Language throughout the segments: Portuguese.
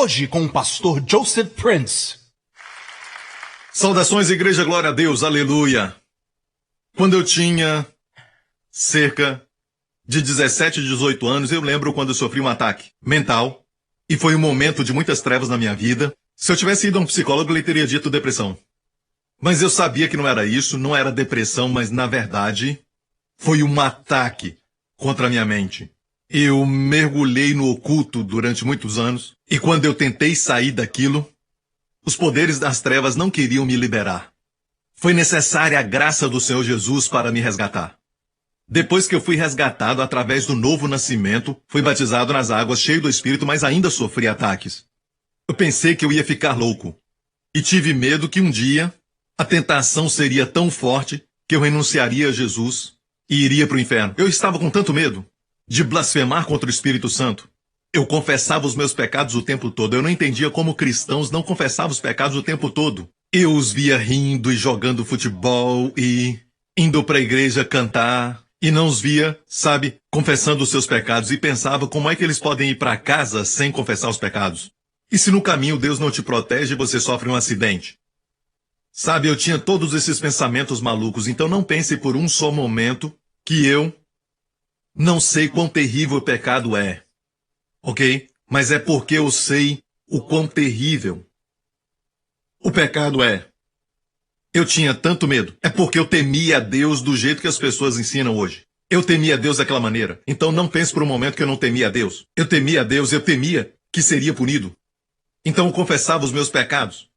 Hoje com o pastor Joseph Prince. Saudações, igreja, glória a Deus, aleluia. Quando eu tinha cerca de 17, 18 anos, eu lembro quando eu sofri um ataque mental, e foi um momento de muitas trevas na minha vida. Se eu tivesse ido a um psicólogo, ele teria dito depressão. Mas eu sabia que não era isso, não era depressão, mas na verdade, foi um ataque contra a minha mente. Eu mergulhei no oculto durante muitos anos, e quando eu tentei sair daquilo, os poderes das trevas não queriam me liberar. Foi necessária a graça do Senhor Jesus para me resgatar. Depois que eu fui resgatado através do novo nascimento, fui batizado nas águas, cheio do Espírito, mas ainda sofri ataques. Eu pensei que eu ia ficar louco, e tive medo que um dia a tentação seria tão forte que eu renunciaria a Jesus e iria para o inferno. Eu estava com tanto medo de blasfemar contra o Espírito Santo. Eu confessava os meus pecados o tempo todo. Eu não entendia como cristãos não confessavam os pecados o tempo todo. Eu os via rindo e jogando futebol e indo para a igreja cantar. E não os via, sabe, confessando os seus pecados. E pensava como é que eles podem ir para casa sem confessar os pecados. E se no caminho Deus não te protege, você sofre um acidente. Sabe, eu tinha todos esses pensamentos malucos. Então não pense por um só momento que eu não sei quão terrível o pecado é, ok? Mas é porque eu sei o quão terrível o pecado é. Eu tinha tanto medo. É porque eu temia a Deus do jeito que as pessoas ensinam hoje. Eu temia a Deus daquela maneira. Então não pense por um momento que eu não temia a Deus. Eu temia a Deus, eu temia que seria punido. Então eu confessava os meus pecados.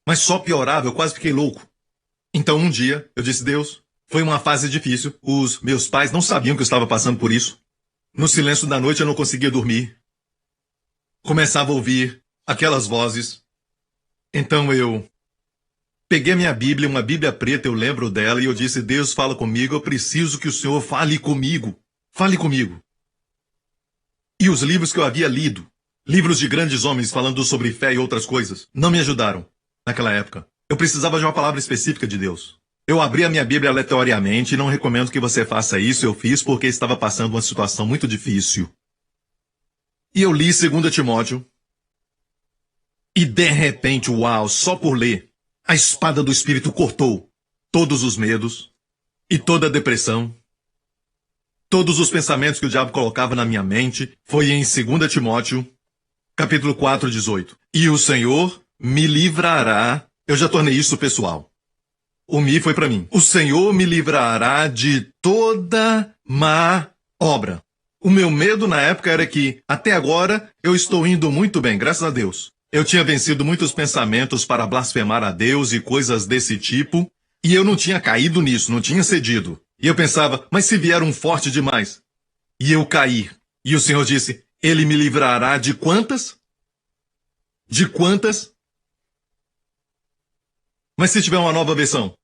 Mas só piorava, eu quase fiquei louco. Então um dia eu disse, Deus, foi uma fase difícil. Os meus pais não sabiam que eu estava passando por isso. No silêncio da noite eu não conseguia dormir. Começava a ouvir aquelas vozes. Então eu peguei a minha Bíblia, uma Bíblia preta, eu lembro dela, e eu disse, Deus, fala comigo, eu preciso que o Senhor fale comigo. Fale comigo. E os livros que eu havia lido, livros de grandes homens falando sobre fé e outras coisas, não me ajudaram naquela época. Eu precisava de uma palavra específica de Deus. Eu abri a minha Bíblia aleatoriamente e não recomendo que você faça isso. Eu fiz porque estava passando uma situação muito difícil. E eu li 2 Timóteo. E de repente, uau, só por ler, a espada do Espírito cortou todos os medos e toda a depressão. Todos os pensamentos que o diabo colocava na minha mente. Foi em 2 Timóteo, capítulo 4, 18. E o Senhor me livrará. Eu já tornei isso pessoal. O mi foi para mim. O Senhor me livrará de toda má obra. O meu medo na época era que, até agora, eu estou indo muito bem, graças a Deus. Eu tinha vencido muitos pensamentos para blasfemar a Deus e coisas desse tipo, e eu não tinha caído nisso, não tinha cedido. E eu pensava, mas se vier um forte demais? E eu caí. E o Senhor disse, Ele me livrará de quantas? De quantas? Mas se tiver uma nova versão?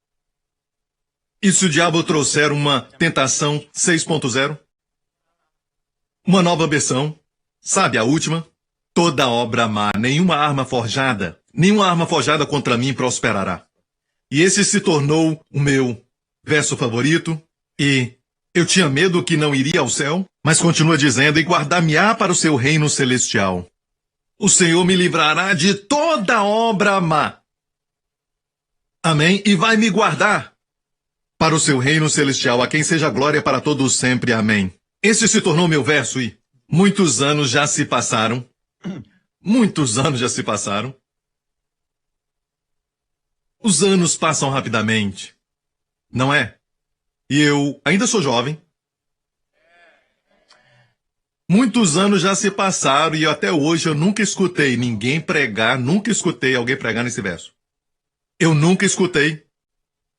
E se o diabo trouxer uma tentação 6.0? Uma nova versão? Sabe a última? Toda obra má, nenhuma arma forjada contra mim prosperará. E esse se tornou o meu verso favorito. E eu tinha medo que não iria ao céu, mas continua dizendo, e guardar-me-á para o seu reino celestial. O Senhor me livrará de toda obra má. Amém? E vai me guardar para o seu reino celestial, a quem seja glória para todos sempre. Amém. Esse se tornou meu verso e muitos anos já se passaram. Muitos anos já se passaram. Os anos passam rapidamente, não é? E eu ainda sou jovem. Muitos anos já se passaram e até hoje eu nunca escutei ninguém pregar, nunca escutei alguém pregar nesse verso. Eu nunca escutei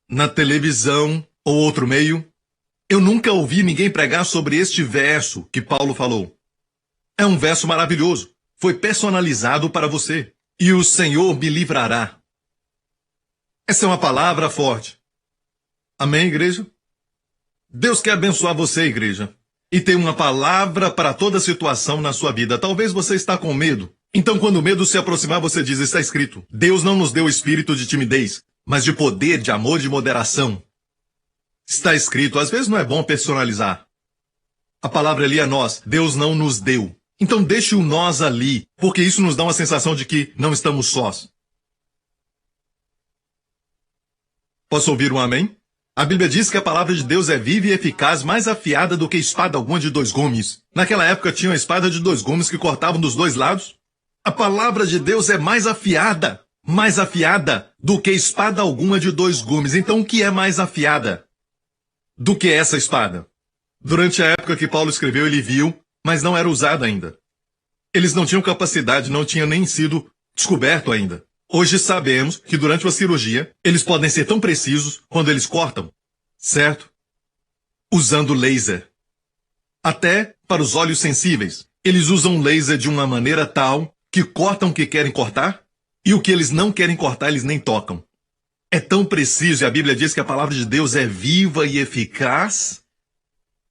na televisão ou outro meio. Eu nunca ouvi ninguém pregar sobre este verso que Paulo falou. É um verso maravilhoso. Foi personalizado para você. E o Senhor me livrará. Essa é uma palavra forte. Amém, igreja? Deus quer abençoar você, igreja. E tem uma palavra para toda situação na sua vida. Talvez você está com medo. Então, quando o medo se aproximar, você diz, está escrito, Deus não nos deu espírito de timidez, mas de poder, de amor, de moderação. Está escrito, às vezes não é bom personalizar. A palavra ali é nós. Deus não nos deu. Então deixe o nós ali, porque isso nos dá uma sensação de que não estamos sós. Posso ouvir um amém? A Bíblia diz que a palavra de Deus é viva e eficaz, mais afiada do que espada alguma de 2 gumes. Naquela época tinha uma espada de 2 gumes que cortavam dos 2 lados. A palavra de Deus é mais afiada do que espada alguma de 2 gumes. Então o que é mais afiada do que essa espada? Durante a época que Paulo escreveu, ele viu, mas não era usada ainda. Eles não tinham capacidade, não tinha nem sido descoberto ainda. Hoje sabemos que durante uma cirurgia, eles podem ser tão precisos quando eles cortam, certo? Usando laser. Até para os olhos sensíveis. Eles usam laser de uma maneira tal que cortam o que querem cortar e o que eles não querem cortar eles nem tocam. É tão preciso e a Bíblia diz que a palavra de Deus é viva e eficaz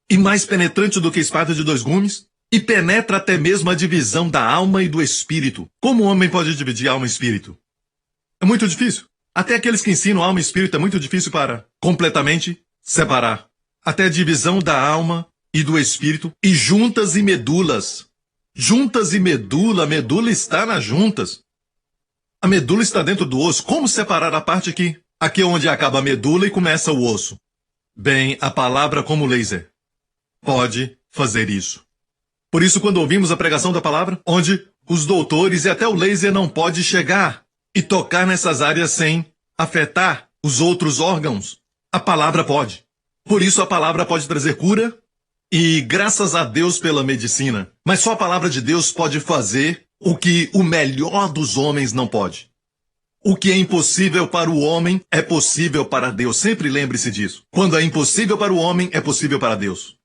e mais penetrante do que espada de 2 gumes e penetra até mesmo a divisão da alma e do espírito. Como o homem pode dividir alma e espírito? É muito difícil. Até aqueles que ensinam alma e espírito é muito difícil para completamente separar. Até a divisão da alma e do espírito e juntas e medulas. Juntas e medula, a medula está nas juntas. A medula está dentro do osso. Como separar a parte aqui? Aqui é onde acaba a medula e começa o osso. Bem, a palavra como laser pode fazer isso. Por isso, quando ouvimos a pregação da palavra, onde os doutores e até o laser não pode chegar e tocar nessas áreas sem afetar os outros órgãos, a palavra pode. Por isso a palavra pode trazer cura e graças a Deus pela medicina. Mas só a palavra de Deus pode fazer o que o melhor dos homens não pode. O que é impossível para o homem é possível para Deus. Sempre lembre-se disso. Quando é impossível para o homem, é possível para Deus.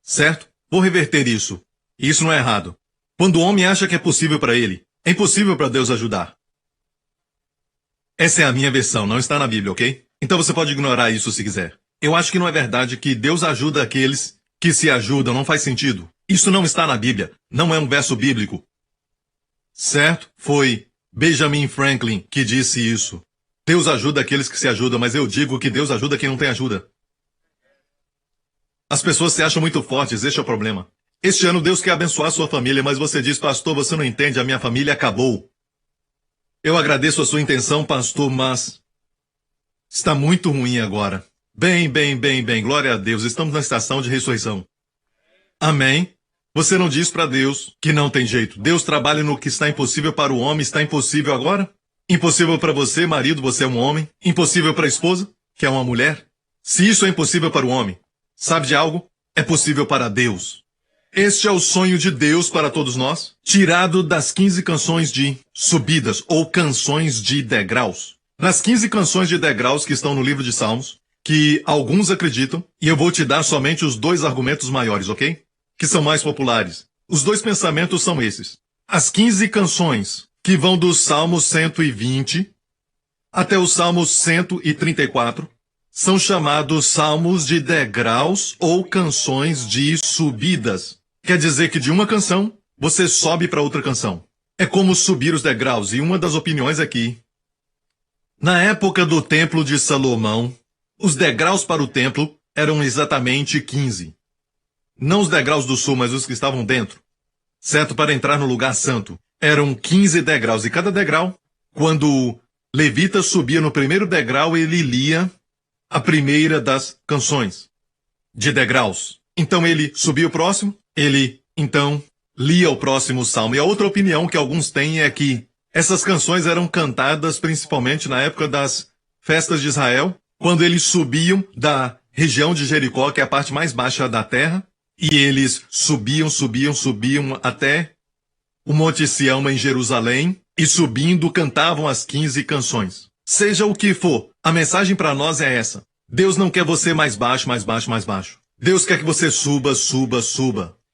Certo? Vou reverter isso. Isso não é errado. Quando o homem acha que é possível para ele, é impossível para Deus ajudar. Essa é a minha versão, não está na Bíblia, ok? Então você pode ignorar isso se quiser. Eu acho que não é verdade que Deus ajuda aqueles que se ajudam, não faz sentido. Isso não está na Bíblia, não é um verso bíblico. Certo? Foi Benjamin Franklin que disse isso. Deus ajuda aqueles que se ajudam, mas eu digo que Deus ajuda quem não tem ajuda. As pessoas se acham muito fortes, esse é o problema. Este ano Deus quer abençoar sua família, mas você diz, pastor, você não entende, a minha família acabou. Eu agradeço a sua intenção, pastor, mas está muito ruim agora. Bem, glória a Deus, estamos na estação de ressurreição. Amém? Você não diz para Deus que não tem jeito. Deus trabalha no que está impossível para o homem, está impossível agora? Impossível para você, marido, você é um homem. Impossível para a esposa, que é uma mulher. Se isso é impossível para o homem, sabe de algo? É possível para Deus. Este é o sonho de Deus para todos nós, tirado das 15 canções de subidas, ou canções de degraus. Nas 15 canções de degraus que estão no livro de Salmos, que alguns acreditam, e eu vou te dar somente os 2 argumentos maiores, ok? Que são mais populares. Os 2 pensamentos são esses. As 15 canções que vão do Salmo 120 até o Salmo 134 são chamados salmos de degraus ou canções de subidas. Quer dizer que de uma canção, você sobe para outra canção. É como subir os degraus, e uma das opiniões aqui. Na época do Templo de Salomão, os degraus para o templo eram exatamente 15. Não os degraus do sul, mas os que estavam dentro. Certo? Para entrar no lugar santo. Eram 15 degraus, e cada degrau, quando o levita subia no primeiro degrau, ele lia a primeira das canções de degraus. Então ele subia o próximo, ele, então, lia o próximo salmo. E a outra opinião que alguns têm é que essas canções eram cantadas principalmente na época das festas de Israel, quando eles subiam da região de Jericó, que é a parte mais baixa da terra, e eles subiam até o Monte Sião em Jerusalém, e subindo cantavam as 15 canções. Seja o que for, a mensagem para nós é essa. Deus não quer você mais baixo. Deus quer que você suba.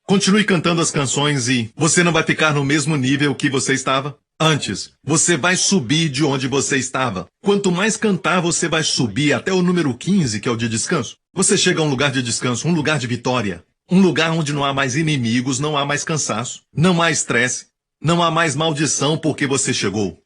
Continue cantando as canções e você não vai ficar no mesmo nível que você estava antes. Você vai subir de onde você estava. Quanto mais cantar, você vai subir até o número 15, que é o de descanso. Você chega a um lugar de descanso, um lugar de vitória. Um lugar onde não há mais inimigos, não há mais cansaço, não há estresse, não há mais maldição porque você chegou.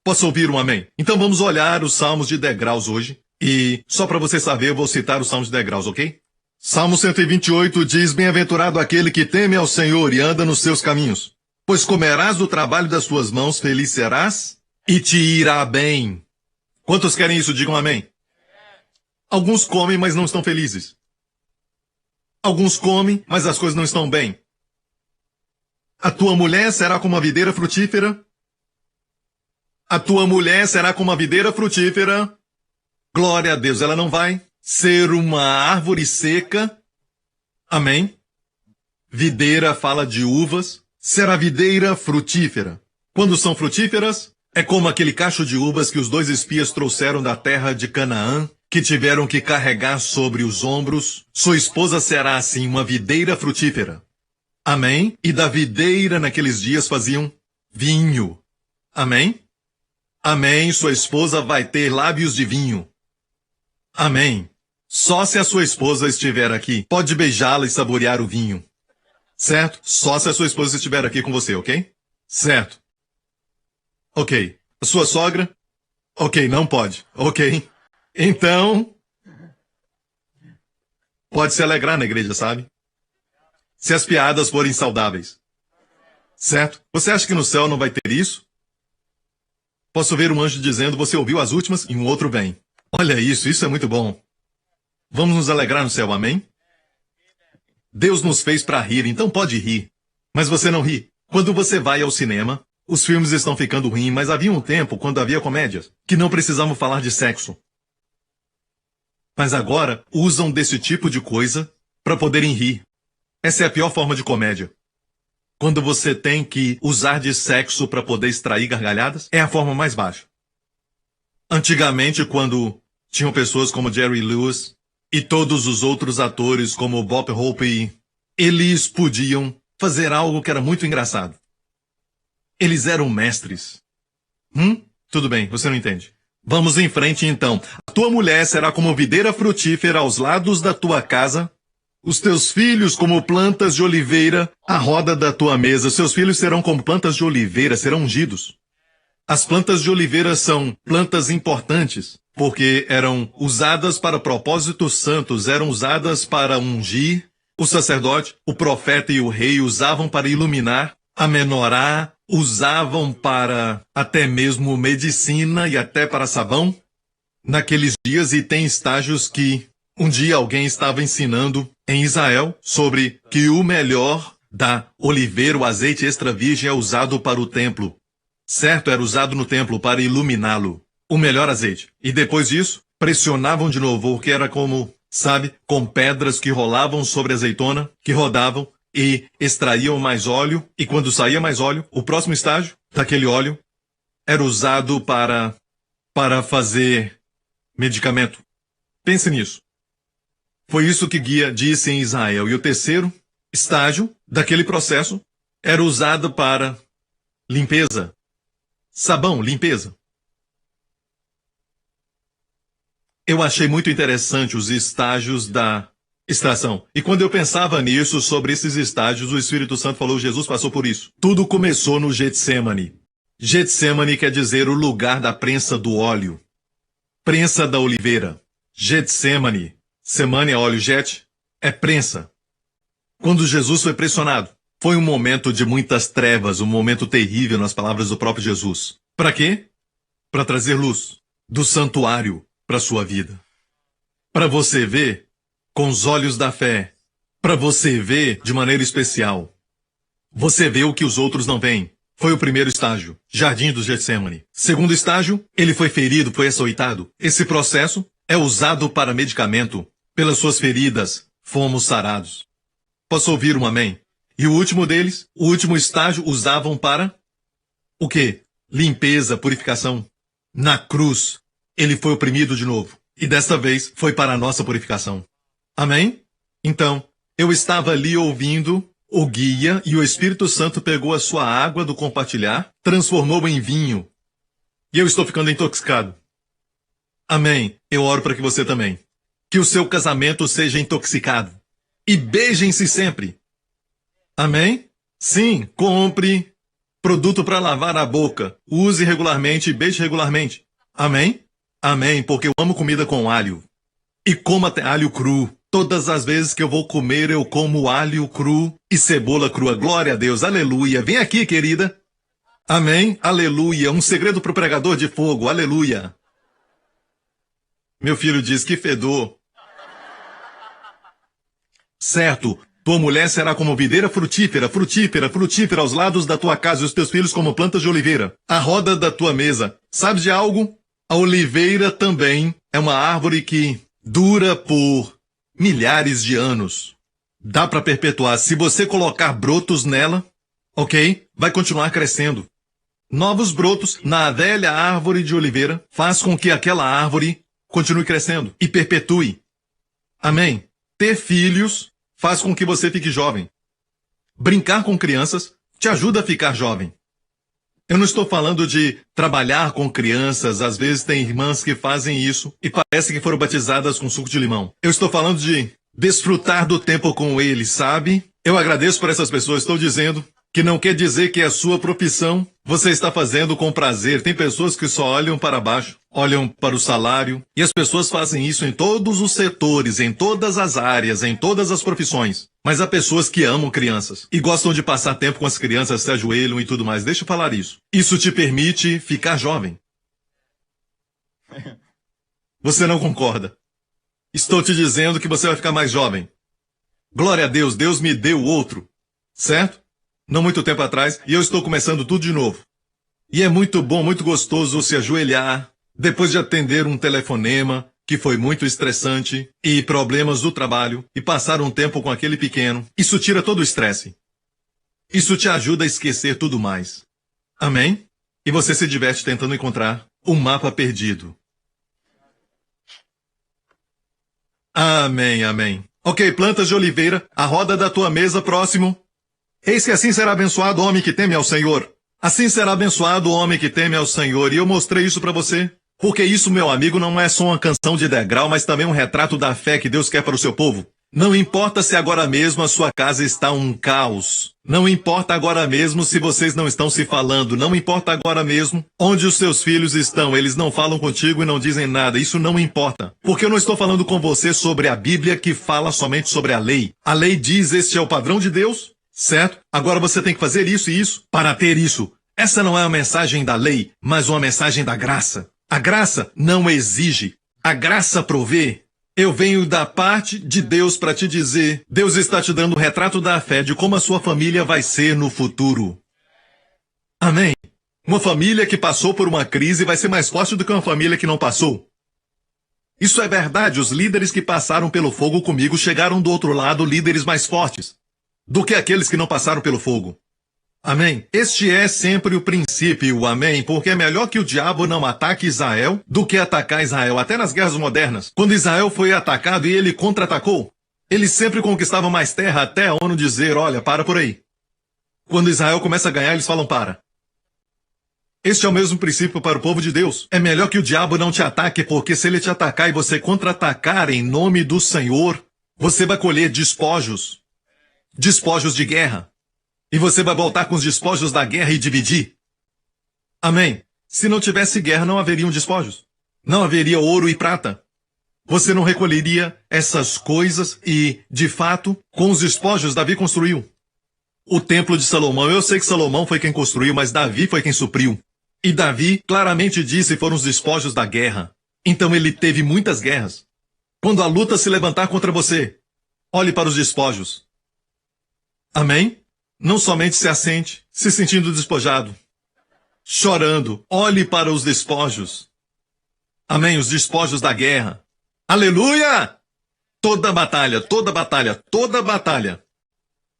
Posso ouvir um amém? Então vamos olhar os salmos de degraus hoje. E só para você saber, eu vou citar os salmos de degraus, ok? Salmo 128 diz: Bem-aventurado aquele que teme ao Senhor e anda nos seus caminhos. Pois comerás do trabalho das suas mãos, feliz serás, e te irá bem. Quantos querem isso? Digam amém. Alguns comem, mas não estão felizes. Alguns comem, mas as coisas não estão bem. A tua mulher será como uma videira frutífera. A tua mulher será como uma videira frutífera. Glória a Deus, ela não vai ser uma árvore seca. Amém? Videira fala de uvas. Será videira frutífera. Quando são frutíferas, é como aquele cacho de uvas que os 2 espias trouxeram da terra de Canaã, que tiveram que carregar sobre os ombros. Sua esposa será assim uma videira frutífera. Amém? E da videira naqueles dias faziam vinho. Amém? Amém. Sua esposa vai ter lábios de vinho. Amém. Só se a sua esposa estiver aqui, pode beijá-la e saborear o vinho. Certo? Só se a sua esposa estiver aqui com você, ok? Certo. Ok. A sua sogra? Ok, não pode. Ok. Então, pode se alegrar na igreja, sabe? Se as piadas forem saudáveis. Certo? Você acha que no céu não vai ter isso? Posso ver um anjo dizendo: você ouviu as últimas, e um outro vem. Olha isso é muito bom. Vamos nos alegrar no céu, amém? Deus nos fez para rir, então pode rir. Mas você não ri. Quando você vai ao cinema, os filmes estão ficando ruins, mas havia um tempo, quando havia comédias, que não precisavam falar de sexo. Mas agora usam desse tipo de coisa para poderem rir. Essa é a pior forma de comédia. Quando você tem que usar de sexo para poder extrair gargalhadas, é a forma mais baixa. Antigamente, quando tinham pessoas como Jerry Lewis e todos os outros atores como Bob Hope, eles podiam fazer algo que era muito engraçado. Eles eram mestres. Tudo bem, você não entende. Vamos em frente então. A tua mulher será como videira frutífera aos lados da tua casa, os teus filhos como plantas de oliveira à roda da tua mesa. Seus filhos serão como plantas de oliveira, serão ungidos. As plantas de oliveira são plantas importantes, porque eram usadas para propósitos santos, eram usadas para ungir. O sacerdote, o profeta e o rei usavam para iluminar, a menorá, usavam para até mesmo medicina e até para sabão. Naqueles dias, e tem estágios que um dia alguém estava ensinando em Israel sobre que o melhor da oliveira, o azeite extra virgem, é usado para o templo. Certo, era usado no templo para iluminá-lo. O melhor azeite. E depois disso, pressionavam de novo, porque era como, sabe, com pedras que rolavam sobre a azeitona, que rodavam e extraíam mais óleo. E quando saía mais óleo, o próximo estágio daquele óleo era usado para fazer medicamento. Pense nisso. Foi isso que Guia disse em Israel. E o terceiro estágio daquele processo era usado para limpeza. Sabão, limpeza. Eu achei muito interessante os estágios da extração. E quando eu pensava nisso, sobre esses estágios, o Espírito Santo falou: Jesus passou por isso. Tudo começou no Getsemane. Getsemane quer dizer o lugar da prensa do óleo. Prensa da oliveira. Getsemane. Semane é óleo, jet é prensa. Quando Jesus foi pressionado, foi um momento de muitas trevas, um momento terrível nas palavras do próprio Jesus. Para quê? Para trazer luz do santuário para a sua vida. Para você ver com os olhos da fé. Para você ver de maneira especial. Você vê o que os outros não veem. Foi o primeiro estágio, Jardim do Getsemane. Segundo estágio, ele foi ferido, foi açoitado. Esse processo é usado para medicamento. Pelas suas feridas, fomos sarados. Posso ouvir um amém? E o último deles, o último estágio, usavam para o quê? Limpeza, purificação. Na cruz, ele foi oprimido de novo. E desta vez, foi para a nossa purificação. Amém? Então, eu estava ali ouvindo o guia e o Espírito Santo pegou a sua água do compartilhar, transformou em vinho. E eu estou ficando intoxicado. Amém. Eu oro para que você também. Que o seu casamento seja intoxicado. E beijem-se sempre. Amém? Sim, compre produto para lavar a boca. Use regularmente e beije regularmente. Amém? Amém, porque eu amo comida com alho. E coma até alho cru. Todas as vezes que eu vou comer, eu como alho cru e cebola crua. Glória a Deus, aleluia. Vem aqui, querida. Amém, aleluia. Um segredo para o pregador de fogo, aleluia. Meu filho diz, que fedor. Certo, tua mulher será como videira frutífera, frutífera, frutífera aos lados da tua casa e os teus filhos como plantas de oliveira. A roda da tua mesa. Sabe de algo? A oliveira também é uma árvore que dura por milhares de anos. Dá para perpetuar. Se você colocar brotos nela, ok? Vai continuar crescendo. Novos brotos na velha árvore de oliveira faz com que aquela árvore continue crescendo e perpetue. Amém? Ter filhos faz com que você fique jovem. Brincar com crianças te ajuda a ficar jovem. Eu não estou falando de trabalhar com crianças. Às vezes tem irmãs que fazem isso e parece que foram batizadas com suco de limão. Eu estou falando de desfrutar do tempo com eles, sabe? Eu agradeço por essas pessoas. Estou dizendo que não quer dizer que a sua profissão você está fazendo com prazer. Tem pessoas que só olham para baixo, olham para o salário. E as pessoas fazem isso em todos os setores, em todas as áreas, em todas as profissões. Mas há pessoas que amam crianças e gostam de passar tempo com as crianças, se ajoelham e tudo mais. Deixa eu falar isso. Isso te permite ficar jovem. Você não concorda? Estou te dizendo que você vai ficar mais jovem. Glória a Deus, Deus me deu outro. Certo? Não muito tempo atrás, e eu estou começando tudo de novo. E é muito bom, muito gostoso se ajoelhar, depois de atender um telefonema, que foi muito estressante, e problemas do trabalho, e passar um tempo com aquele pequeno. Isso tira todo o estresse. Isso te ajuda a esquecer tudo mais. Amém? E você se diverte tentando encontrar um mapa perdido. Amém, amém. Ok, plantas de oliveira, a roda da tua mesa próximo. Eis que assim será abençoado o homem que teme ao Senhor. Assim será abençoado o homem que teme ao Senhor. E eu mostrei isso para você. Porque isso, meu amigo, não é só uma canção de degrau, mas também um retrato da fé que Deus quer para o seu povo. Não importa se agora mesmo a sua casa está um caos. Não importa agora mesmo se vocês não estão se falando. Não importa agora mesmo onde os seus filhos estão. Eles não falam contigo e não dizem nada. Isso não importa. Porque eu não estou falando com você sobre a Bíblia que fala somente sobre a lei. A lei diz este é o padrão de Deus. Certo? Agora você tem que fazer isso e isso para ter isso. Essa não é uma mensagem da lei, mas uma mensagem da graça. A graça não exige. A graça provê. Eu venho da parte de Deus para te dizer, Deus está te dando o retrato da fé de como a sua família vai ser no futuro. Amém? Uma família que passou por uma crise vai ser mais forte do que uma família que não passou. Isso é verdade. Os líderes que passaram pelo fogo comigo chegaram do outro lado líderes mais fortes do que aqueles que não passaram pelo fogo. Amém? Este é sempre o princípio, amém? Porque é melhor que o diabo não ataque Israel do que atacar Israel, até nas guerras modernas. Quando Israel foi atacado e ele contra-atacou, eles sempre conquistavam mais terra até a ONU dizer, olha, para por aí. Quando Israel começa a ganhar, eles falam, para. Este é o mesmo princípio para o povo de Deus. É melhor que o diabo não te ataque, porque se ele te atacar e você contra-atacar em nome do Senhor, você vai colher despojos. Despojos de guerra. E você vai voltar com os despojos da guerra e dividir. Amém. Se não tivesse guerra, não haveriam despojos. Não haveria ouro e prata. Você não recolheria essas coisas e, de fato, com os despojos, Davi construiu o templo de Salomão. Eu sei que Salomão foi quem construiu, mas Davi foi quem supriu. E Davi claramente disse foram os despojos da guerra. Então ele teve muitas guerras. Quando a luta se levantar contra você, olhe para os despojos. Amém? Não somente se assente, se sentindo despojado, chorando. Olhe para os despojos. Amém? Os despojos da guerra. Aleluia! Toda batalha, toda batalha, toda batalha.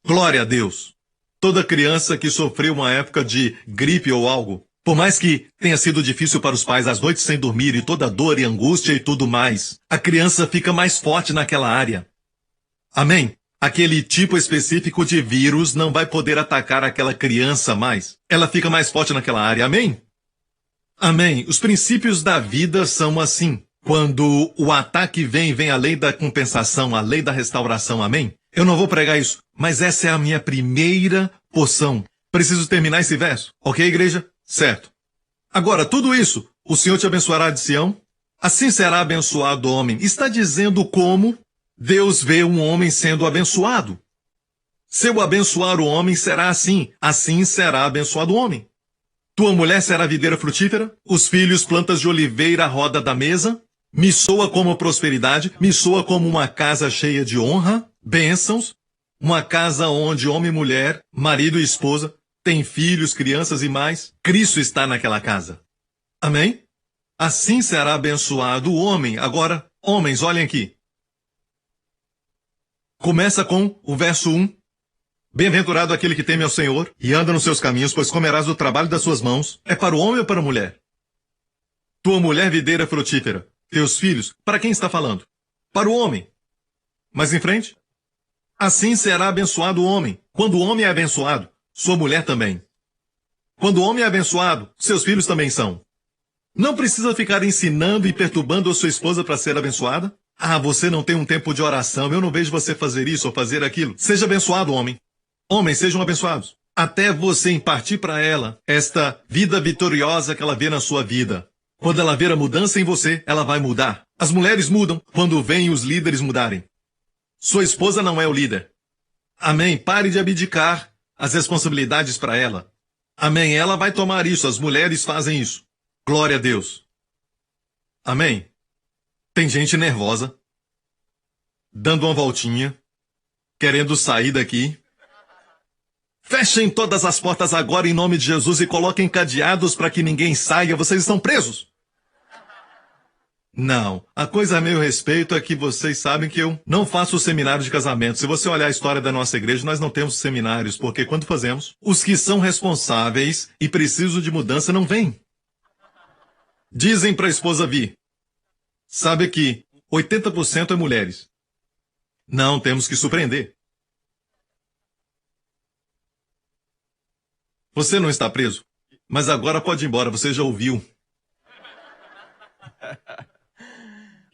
Glória a Deus. Toda criança que sofreu uma época de gripe ou algo, por mais que tenha sido difícil para os pais, as noites sem dormir e toda dor e angústia e tudo mais, a criança fica mais forte naquela área. Amém? Aquele tipo específico de vírus não vai poder atacar aquela criança mais. Ela fica mais forte naquela área. Amém? Amém. Os princípios da vida são assim. Quando o ataque vem a lei da compensação, a lei da restauração. Amém? Eu não vou pregar isso, mas essa é a minha primeira porção. Preciso terminar esse verso. Ok, igreja? Certo. Agora, tudo isso, o Senhor te abençoará de Sião. Assim será abençoado o homem. Está dizendo como Deus vê um homem sendo abençoado. Se eu abençoar o homem, será assim. Assim será abençoado o homem. Tua mulher será videira frutífera, os filhos plantas de oliveira à roda da mesa. Me soa como prosperidade, me soa como uma casa cheia de honra, bênçãos, uma casa onde homem e mulher, marido e esposa, têm filhos, crianças e mais. Cristo está naquela casa. Amém? Assim será abençoado o homem. Agora, homens, olhem aqui. Começa com o verso 1. Bem-aventurado aquele que teme ao Senhor e anda nos seus caminhos, pois comerás do trabalho das suas mãos. É para o homem ou para a mulher? Tua mulher videira frutífera. Teus filhos, para quem está falando? Para o homem. Mas em frente. Assim será abençoado o homem. Quando o homem é abençoado, sua mulher também. Quando o homem é abençoado, seus filhos também são. Não precisa ficar ensinando e perturbando a sua esposa para ser abençoada. Ah, você não tem um tempo de oração, eu não vejo você fazer isso ou fazer aquilo. Seja abençoado, homem. Homens, sejam abençoados. Até você impartir para ela esta vida vitoriosa que ela vê na sua vida. Quando ela ver a mudança em você, ela vai mudar. As mulheres mudam quando veem os líderes mudarem. Sua esposa não é o líder. Amém. Pare de abdicar as responsabilidades para ela. Amém. Ela vai tomar isso. As mulheres fazem isso. Glória a Deus. Amém. Tem gente nervosa, dando uma voltinha, querendo sair daqui. Fechem todas as portas agora em nome de Jesus e coloquem cadeados para que ninguém saia. Vocês estão presos. Não, a coisa a meu respeito é que vocês sabem que eu não faço seminário de casamento. Se você olhar a história da nossa igreja, nós não temos seminários, porque quando fazemos, os que são responsáveis e precisam de mudança não vêm. Dizem para a esposa vir. Sabe que 80% é mulheres. Não, temos que surpreender. Você não está preso, mas agora pode ir embora, você já ouviu.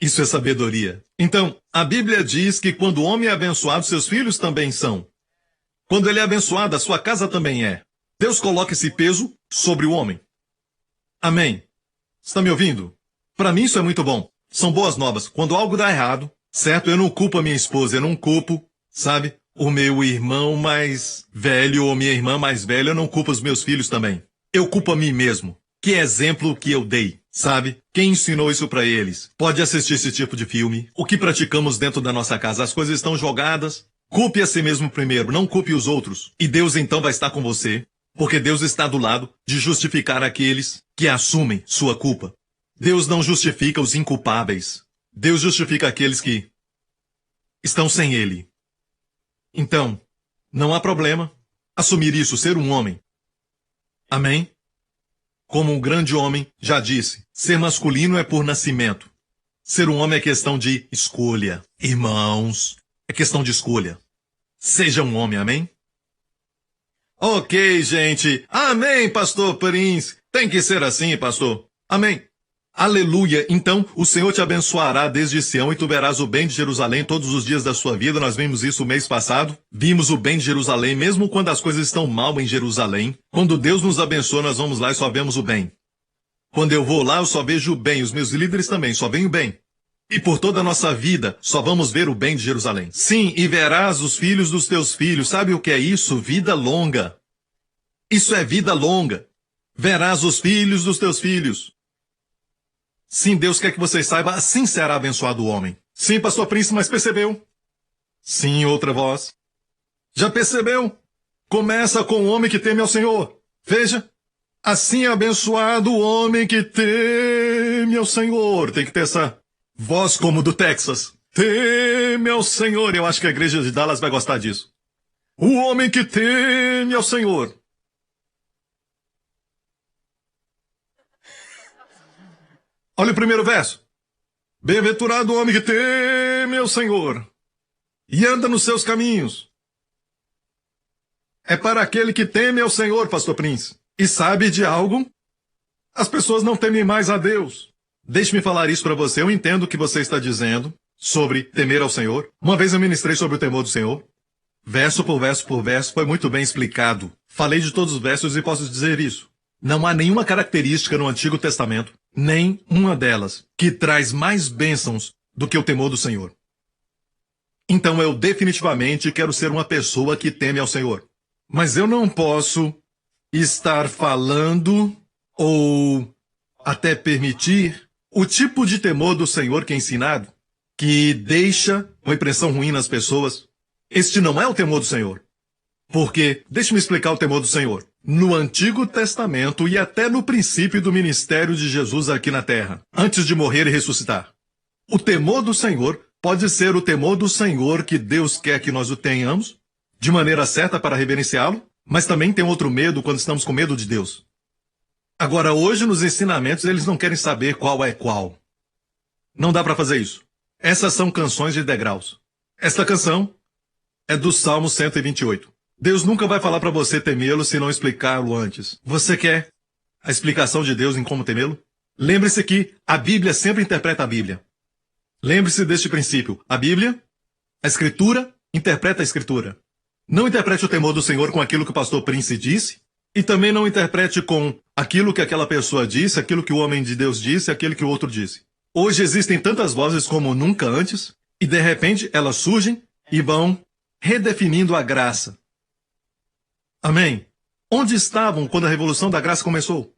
Isso é sabedoria. Então, a Bíblia diz que quando o homem é abençoado, seus filhos também são. Quando ele é abençoado, a sua casa também é. Deus coloca esse peso sobre o homem. Amém. Está me ouvindo? Para mim isso é muito bom. São boas novas. Quando algo dá errado, certo? Eu não culpo a minha esposa, eu não culpo, sabe? O meu irmão mais velho ou minha irmã mais velha, eu não culpo os meus filhos também. Eu culpo a mim mesmo. Que exemplo que eu dei, sabe? Quem ensinou isso para eles? Pode assistir esse tipo de filme. O que praticamos dentro da nossa casa? As coisas estão jogadas. Culpe a si mesmo primeiro, não culpe os outros. E Deus então vai estar com você, porque Deus está do lado de justificar aqueles que assumem sua culpa. Deus não justifica os inculpáveis. Deus justifica aqueles que estão sem Ele. Então, não há problema assumir isso, ser um homem. Amém? Como um grande homem já disse, ser masculino é por nascimento. Ser um homem é questão de escolha. Irmãos, é questão de escolha. Seja um homem, amém? Ok, gente. Amém, pastor Prince. Tem que ser assim, pastor. Amém. Aleluia! Então, o Senhor te abençoará desde Sião e tu verás o bem de Jerusalém todos os dias da sua vida. Nós vimos isso o mês passado. Vimos o bem de Jerusalém, mesmo quando as coisas estão mal em Jerusalém. Quando Deus nos abençoa, nós vamos lá e só vemos o bem. Quando eu vou lá, eu só vejo o bem. Os meus líderes também, só veem o bem. E por toda a nossa vida, só vamos ver o bem de Jerusalém. Sim, e verás os filhos dos teus filhos. Sabe o que é isso? Vida longa. Isso é vida longa. Verás os filhos dos teus filhos. Sim, Deus quer que vocês saibam, assim será abençoado o homem. Sim, pastor Príncipe, mas percebeu? Sim, outra voz. Já percebeu? Começa com o homem que teme ao Senhor. Veja, assim é abençoado o homem que teme ao Senhor. Tem que ter essa voz como do Texas. Teme ao Senhor. Eu acho que a igreja de Dallas vai gostar disso. O homem que teme ao Senhor. Olha o primeiro verso. Bem-aventurado o homem que teme ao Senhor e anda nos seus caminhos. É para aquele que teme ao Senhor, pastor Prince, e sabe de algo? As pessoas não temem mais a Deus. Deixe-me falar isso para você. Eu entendo o que você está dizendo sobre temer ao Senhor. Uma vez eu ministrei sobre o temor do Senhor. Verso por verso por verso, foi muito bem explicado. Falei de todos os versos e posso dizer isso. Não há nenhuma característica no Antigo Testamento, nem uma delas, que traz mais bênçãos do que o temor do Senhor. Então eu definitivamente quero ser uma pessoa que teme ao Senhor. Mas eu não posso estar falando ou até permitir o tipo de temor do Senhor que é ensinado, que deixa uma impressão ruim nas pessoas. Este não é o temor do Senhor. Porque, deixe-me explicar o temor do Senhor. No Antigo Testamento e até no princípio do ministério de Jesus aqui na Terra, antes de morrer e ressuscitar, o temor do Senhor pode ser o temor do Senhor que Deus quer que nós o tenhamos, de maneira certa para reverenciá-lo, mas também tem outro medo quando estamos com medo de Deus. Agora, hoje nos ensinamentos eles não querem saber qual é qual. Não dá para fazer isso. Essas são canções de degraus. Esta canção é do Salmo 128. Deus nunca vai falar para você temê-lo se não explicá-lo antes. Você quer a explicação de Deus em como temê-lo? Lembre-se que a Bíblia sempre interpreta a Bíblia. Lembre-se deste princípio. A Bíblia, a Escritura, interpreta a Escritura. Não interprete o temor do Senhor com aquilo que o pastor Prince disse, e também não interprete com aquilo que aquela pessoa disse, aquilo que o homem de Deus disse, aquilo que o outro disse. Hoje existem tantas vozes como nunca antes, e de repente elas surgem e vão redefinindo a graça. Amém? Onde estavam quando a Revolução da Graça começou?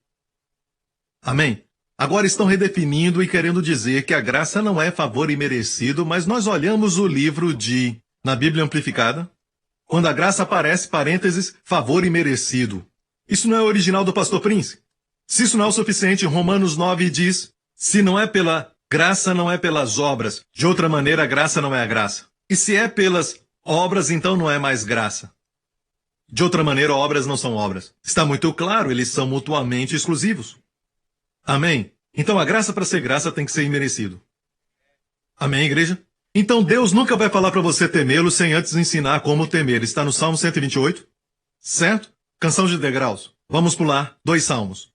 Amém? Agora estão redefinindo e querendo dizer que a graça não é favor imerecido, mas nós olhamos o livro na Bíblia Amplificada, quando a graça aparece, parênteses, favor imerecido. Isso não é original do pastor Prince? Se isso não é o suficiente, Romanos 9 diz, se não é pela graça, não é pelas obras. De outra maneira, a graça não é a graça. E se é pelas obras, então não é mais graça. De outra maneira, obras não são obras. Está muito claro, eles são mutuamente exclusivos. Amém? Então a graça para ser graça tem que ser imerecido. Amém, igreja? Então Deus nunca vai falar para você temê-lo sem antes ensinar como temer. Está no Salmo 128? Certo? Canção de degraus. Vamos pular 2 salmos.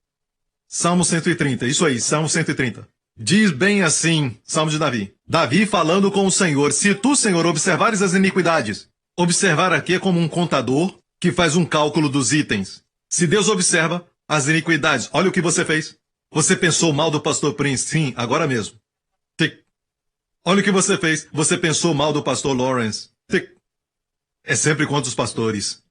Salmo 130, isso aí, Salmo 130. Diz bem assim, Salmo de Davi. Davi falando com o Senhor, se tu, Senhor, observares as iniquidades. Observar aqui é como um contador que faz um cálculo dos itens. Se Deus observa as iniquidades, olha o que você fez. Você pensou mal do pastor Prince? Sim, agora mesmo. Tic. Olha o que você fez. Você pensou mal do pastor Lawrence? Tic. É sempre contra os pastores.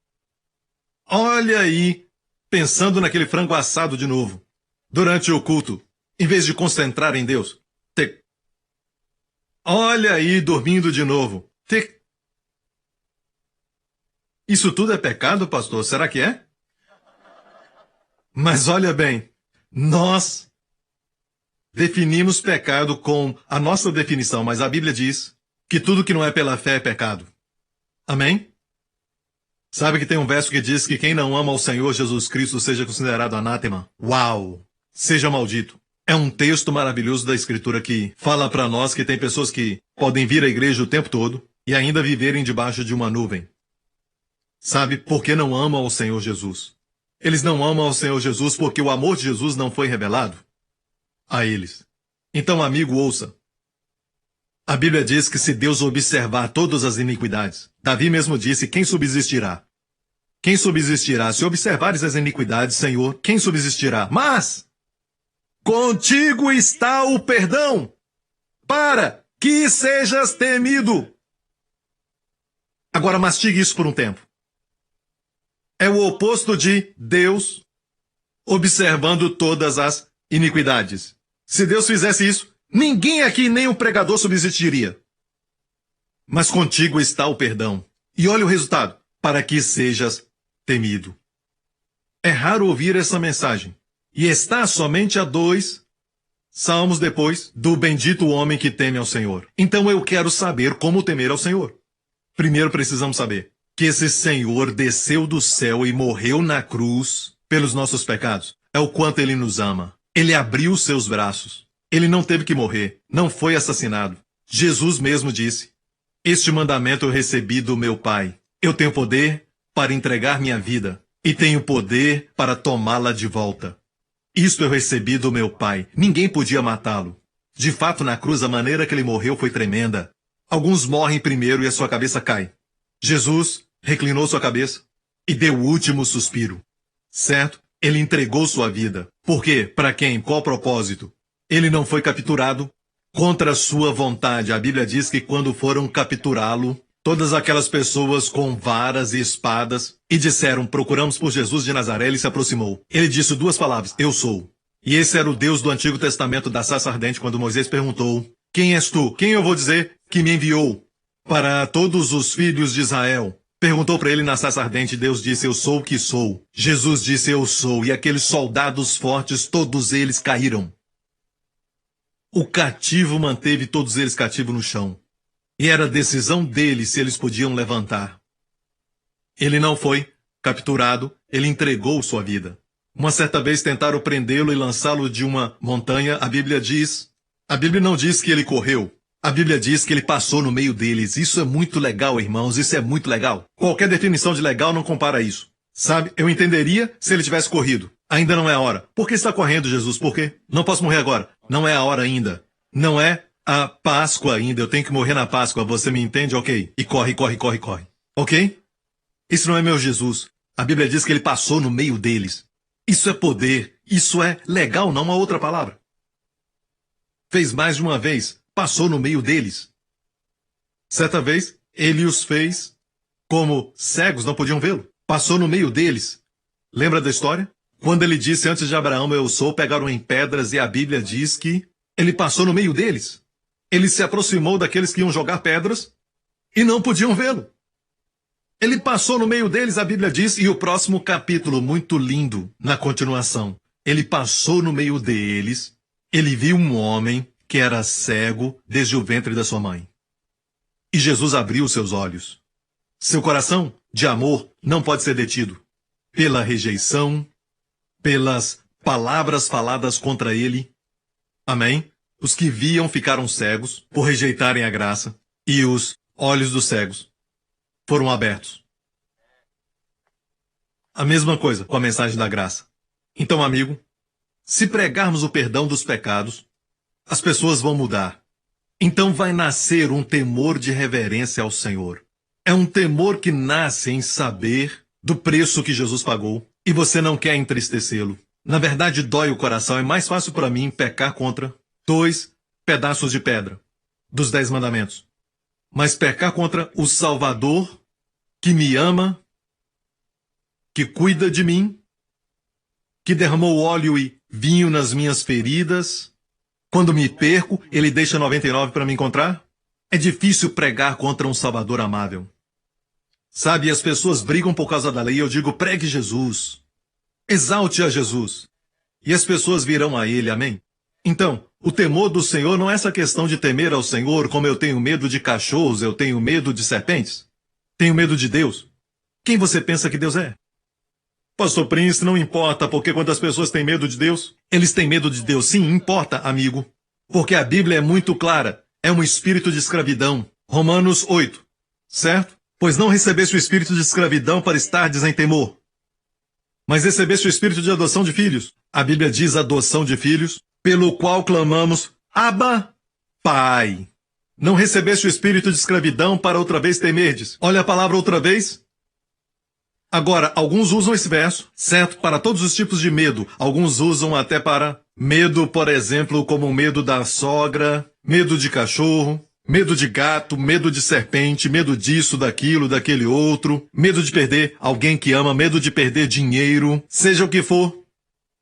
Olha aí, pensando naquele frango assado de novo. Durante o culto, em vez de concentrar em Deus. Tic. Olha aí, dormindo de novo. Tic. Isso tudo é pecado, pastor? Será que é? Mas olha bem, nós definimos pecado com a nossa definição, mas a Bíblia diz que tudo que não é pela fé é pecado. Amém? Sabe que tem um verso que diz que quem não ama ao Senhor Jesus Cristo seja considerado anátema? Uau! Seja maldito. É um texto maravilhoso da Escritura que fala para nós que tem pessoas que podem vir à igreja o tempo todo e ainda viverem debaixo de uma nuvem. Sabe, porque não amam ao Senhor Jesus. Eles não amam ao Senhor Jesus porque o amor de Jesus não foi revelado a eles. Então, amigo, ouça. A Bíblia diz que se Deus observar todas as iniquidades, Davi mesmo disse, quem subsistirá? Quem subsistirá? Se observares as iniquidades, Senhor, quem subsistirá? Mas contigo está o perdão, para que sejas temido. Agora mastigue isso por um tempo. É o oposto de Deus observando todas as iniquidades. Se Deus fizesse isso, ninguém aqui, nem um pregador, subsistiria. Mas contigo está o perdão. E olha o resultado, para que sejas temido. É raro ouvir essa mensagem. E está somente a 2 salmos depois do bendito homem que teme ao Senhor. Então eu quero saber como temer ao Senhor. Primeiro precisamos saber que esse Senhor desceu do céu e morreu na cruz pelos nossos pecados. É o quanto Ele nos ama. Ele abriu os seus braços. Ele não teve que morrer. Não foi assassinado. Jesus mesmo disse, este mandamento eu recebi do meu Pai. Eu tenho poder para entregar minha vida e tenho poder para tomá-la de volta. Isto eu recebi do meu Pai. Ninguém podia matá-lo. De fato, na cruz, a maneira que ele morreu foi tremenda. Alguns morrem primeiro e a sua cabeça cai. Jesus reclinou sua cabeça e deu o último suspiro. Certo? Ele entregou sua vida. Por quê? Para quem? Qual propósito? Ele não foi capturado contra a sua vontade. A Bíblia diz que quando foram capturá-lo, todas aquelas pessoas com varas e espadas e disseram, procuramos por Jesus de Nazaré, ele se aproximou. Ele disse duas palavras, eu sou. E esse era o Deus do Antigo Testamento da sarça ardente quando Moisés perguntou, quem és tu? Quem eu vou dizer que me enviou para todos os filhos de Israel? Perguntou para ele na sarça ardente, Deus disse, eu sou o que sou. Jesus disse, eu sou. E aqueles soldados fortes, todos eles caíram. O cativo manteve todos eles cativos no chão. E era decisão deles se eles podiam levantar. Ele não foi capturado, ele entregou sua vida. Uma certa vez tentaram prendê-lo e lançá-lo de uma montanha. A Bíblia não diz que ele correu. A Bíblia diz que ele passou no meio deles. Isso é muito legal, irmãos, isso é muito legal. Qualquer definição de legal não compara isso. Sabe, eu entenderia se ele tivesse corrido. Ainda não é a hora. Por que está correndo, Jesus? Por quê? Não posso morrer agora. Não é a hora ainda. Não é a Páscoa ainda. Eu tenho que morrer na Páscoa. Você me entende? Ok. E corre, corre, corre, corre. Ok? Isso não é meu Jesus. A Bíblia diz que ele passou no meio deles. Isso é poder. Isso é legal, não uma outra palavra. Fez mais de uma vez. Passou no meio deles. Certa vez, ele os fez como cegos, não podiam vê-lo. Passou no meio deles. Lembra da história? Quando ele disse antes de Abraão, eu sou, pegaram em pedras e a Bíblia diz que ele passou no meio deles. Ele se aproximou daqueles que iam jogar pedras e não podiam vê-lo. Ele passou no meio deles, a Bíblia diz, e o próximo capítulo, muito lindo, na continuação. Ele passou no meio deles, ele viu um homem que era cego desde o ventre da sua mãe. E Jesus abriu seus olhos. Seu coração de amor não pode ser detido pela rejeição, pelas palavras faladas contra ele. Amém? Os que viam ficaram cegos por rejeitarem a graça, e os olhos dos cegos foram abertos. A mesma coisa com a mensagem da graça. Então, amigo, se pregarmos o perdão dos pecados, as pessoas vão mudar. Então vai nascer um temor de reverência ao Senhor. É um temor que nasce em saber do preço que Jesus pagou e você não quer entristecê-lo. Na verdade, dói o coração. É mais fácil para mim pecar contra 2 pedaços de pedra dos 10 mandamentos. Mas pecar contra o Salvador que me ama, que cuida de mim, que derramou óleo e vinho nas minhas feridas. Quando me perco, ele deixa 99 para me encontrar? É difícil pregar contra um Salvador amável. Sabe, as pessoas brigam por causa da lei. Eu digo, pregue Jesus. Exalte a Jesus. E as pessoas virão a ele, amém? Então, o temor do Senhor não é essa questão de temer ao Senhor como eu tenho medo de cachorros, eu tenho medo de serpentes. Tenho medo de Deus. Quem você pensa que Deus é? Pastor Prince, não importa, porque quando as pessoas têm medo de Deus, eles têm medo de Deus. Sim, importa, amigo. Porque a Bíblia é muito clara. É um espírito de escravidão. Romanos 8. Certo? Pois não recebeste o espírito de escravidão para estardes em temor, mas recebeste o espírito de adoção de filhos. A Bíblia diz adoção de filhos, pelo qual clamamos, Abba, Pai. Não recebeste o espírito de escravidão para outra vez temerdes. Olha a palavra outra vez. Agora, alguns usam esse verso, certo, para todos os tipos de medo. Alguns usam até para medo, por exemplo, como medo da sogra, medo de cachorro, medo de gato, medo de serpente, medo disso, daquilo, daquele outro, medo de perder alguém que ama, medo de perder dinheiro, seja o que for,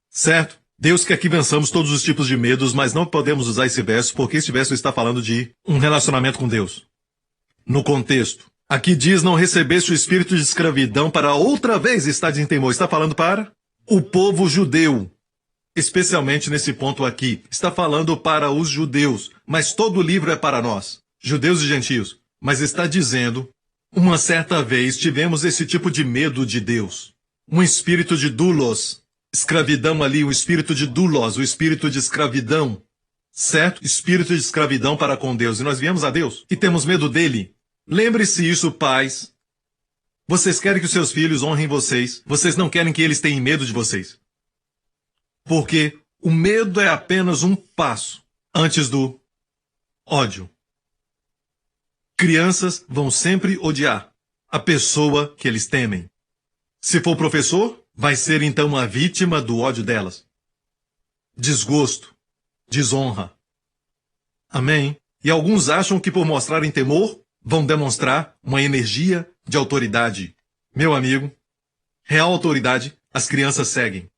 certo? Deus quer que vençamos todos os tipos de medos, mas não podemos usar esse verso porque esse verso está falando de um relacionamento com Deus. No contexto, aqui diz não recebeste o espírito de escravidão para outra vez estar em temor. Está falando para o povo judeu. Especialmente nesse ponto aqui. Está falando para os judeus. Mas todo o livro é para nós. Judeus e gentios. Mas está dizendo, uma certa vez tivemos esse tipo de medo de Deus. Um espírito de doulos. Escravidão ali, o espírito de doulos, o espírito de escravidão. Certo? Espírito de escravidão para com Deus. E nós viemos a Deus. E temos medo dele. Lembre-se isso, pais. Vocês querem que os seus filhos honrem vocês. Vocês não querem que eles tenham medo de vocês. Porque o medo é apenas um passo antes do ódio. Crianças vão sempre odiar a pessoa que eles temem. Se for professor, vai ser então a vítima do ódio delas. Desgosto, desonra. Amém? E alguns acham que por mostrarem temor, vão demonstrar uma energia de autoridade. Meu amigo, real autoridade, as crianças seguem.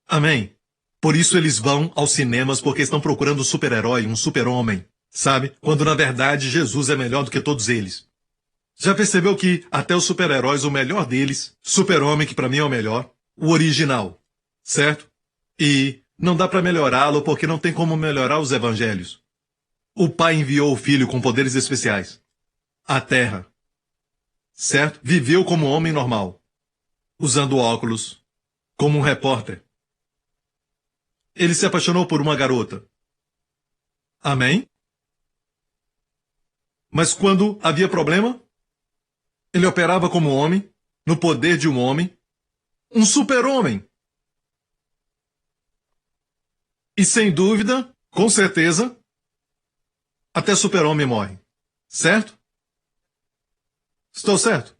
Amém? Por isso eles vão aos cinemas porque estão procurando um super-herói, um super-homem, sabe? Quando na verdade Jesus é melhor do que todos eles. Já percebeu que até os super-heróis, o melhor deles, super-homem, que pra mim é o melhor, o original, certo? E não dá pra melhorá-lo porque não tem como melhorar os evangelhos. O Pai enviou o Filho com poderes especiais à Terra, certo? Viveu como homem normal, usando óculos, como um repórter. Ele se apaixonou por uma garota. Amém? Mas quando havia problema, ele operava como homem, no poder de um homem, um super-homem. E sem dúvida, com certeza, até super-homem morre. Certo? Estou certo?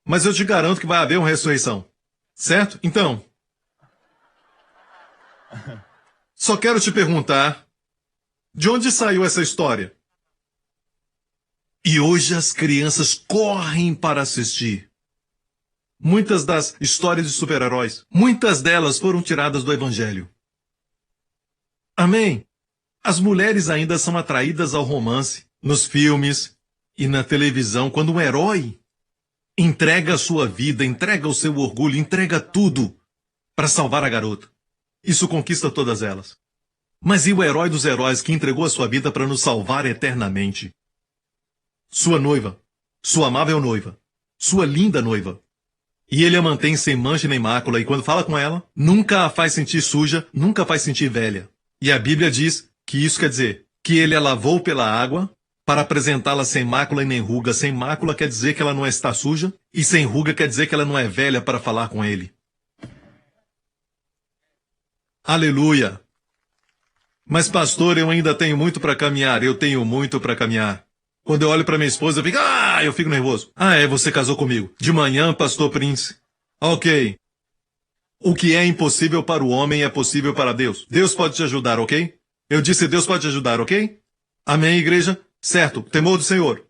Mas eu te garanto que vai haver uma ressurreição. Certo? Então, só quero te perguntar, de onde saiu essa história? E hoje as crianças correm para assistir. Muitas das histórias de super-heróis, muitas delas foram tiradas do Evangelho. Amém? As mulheres ainda são atraídas ao romance, nos filmes e na televisão, quando um herói entrega a sua vida, entrega o seu orgulho, entrega tudo para salvar a garota. Isso conquista todas elas. Mas e o herói dos heróis que entregou a sua vida para nos salvar eternamente? Sua noiva, sua amável noiva, sua linda noiva. E ele a mantém sem mancha nem mácula, e quando fala com ela, nunca a faz sentir suja, nunca a faz sentir velha. E a Bíblia diz que isso quer dizer que ele a lavou pela água para apresentá-la sem mácula e nem ruga. Sem mácula quer dizer que ela não está suja, e sem ruga quer dizer que ela não é velha para falar com ele. Aleluia! Mas pastor, eu ainda tenho muito para caminhar, eu tenho muito para caminhar. Quando eu olho para minha esposa, eu fico nervoso. Você casou comigo. De manhã, pastor Prince. Ok. O que é impossível para o homem é possível para Deus. Deus pode te ajudar, ok? Eu disse Deus pode te ajudar, ok? Amém, igreja? Certo, temor do Senhor.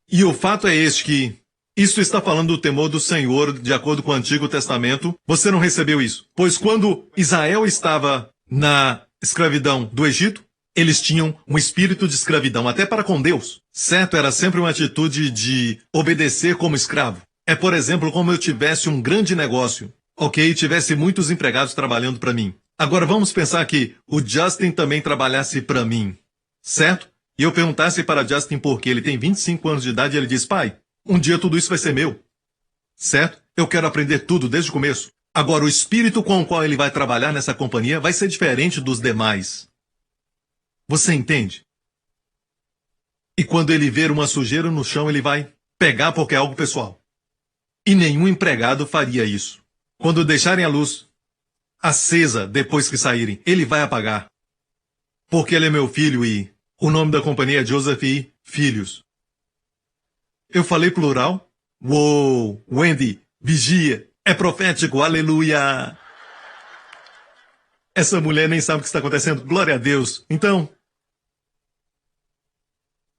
E o fato é este que isso está falando do temor do Senhor, de acordo com o Antigo Testamento. Você não recebeu isso. Pois quando Israel estava na escravidão do Egito, eles tinham um espírito de escravidão, até para com Deus. Certo? Era sempre uma atitude de obedecer como escravo. É, por exemplo, como eu tivesse um grande negócio, ok? Tivesse muitos empregados trabalhando para mim. Agora vamos pensar que o Justin também trabalhasse para mim, certo? E eu perguntasse para Justin por quê. Ele tem 25 anos de idade e ele diz, pai, um dia tudo isso vai ser meu. Certo? Eu quero aprender tudo desde o começo. Agora, o espírito com o qual ele vai trabalhar nessa companhia vai ser diferente dos demais. Você entende? E quando ele ver uma sujeira no chão, ele vai pegar porque é algo pessoal. E nenhum empregado faria isso. Quando deixarem a luz acesa depois que saírem, ele vai apagar. Porque ele é meu filho e o nome da companhia é Joseph e Filhos. Eu falei plural? Uou, Wendy, vigia, é profético, aleluia! Essa mulher nem sabe o que está acontecendo, glória a Deus. Então,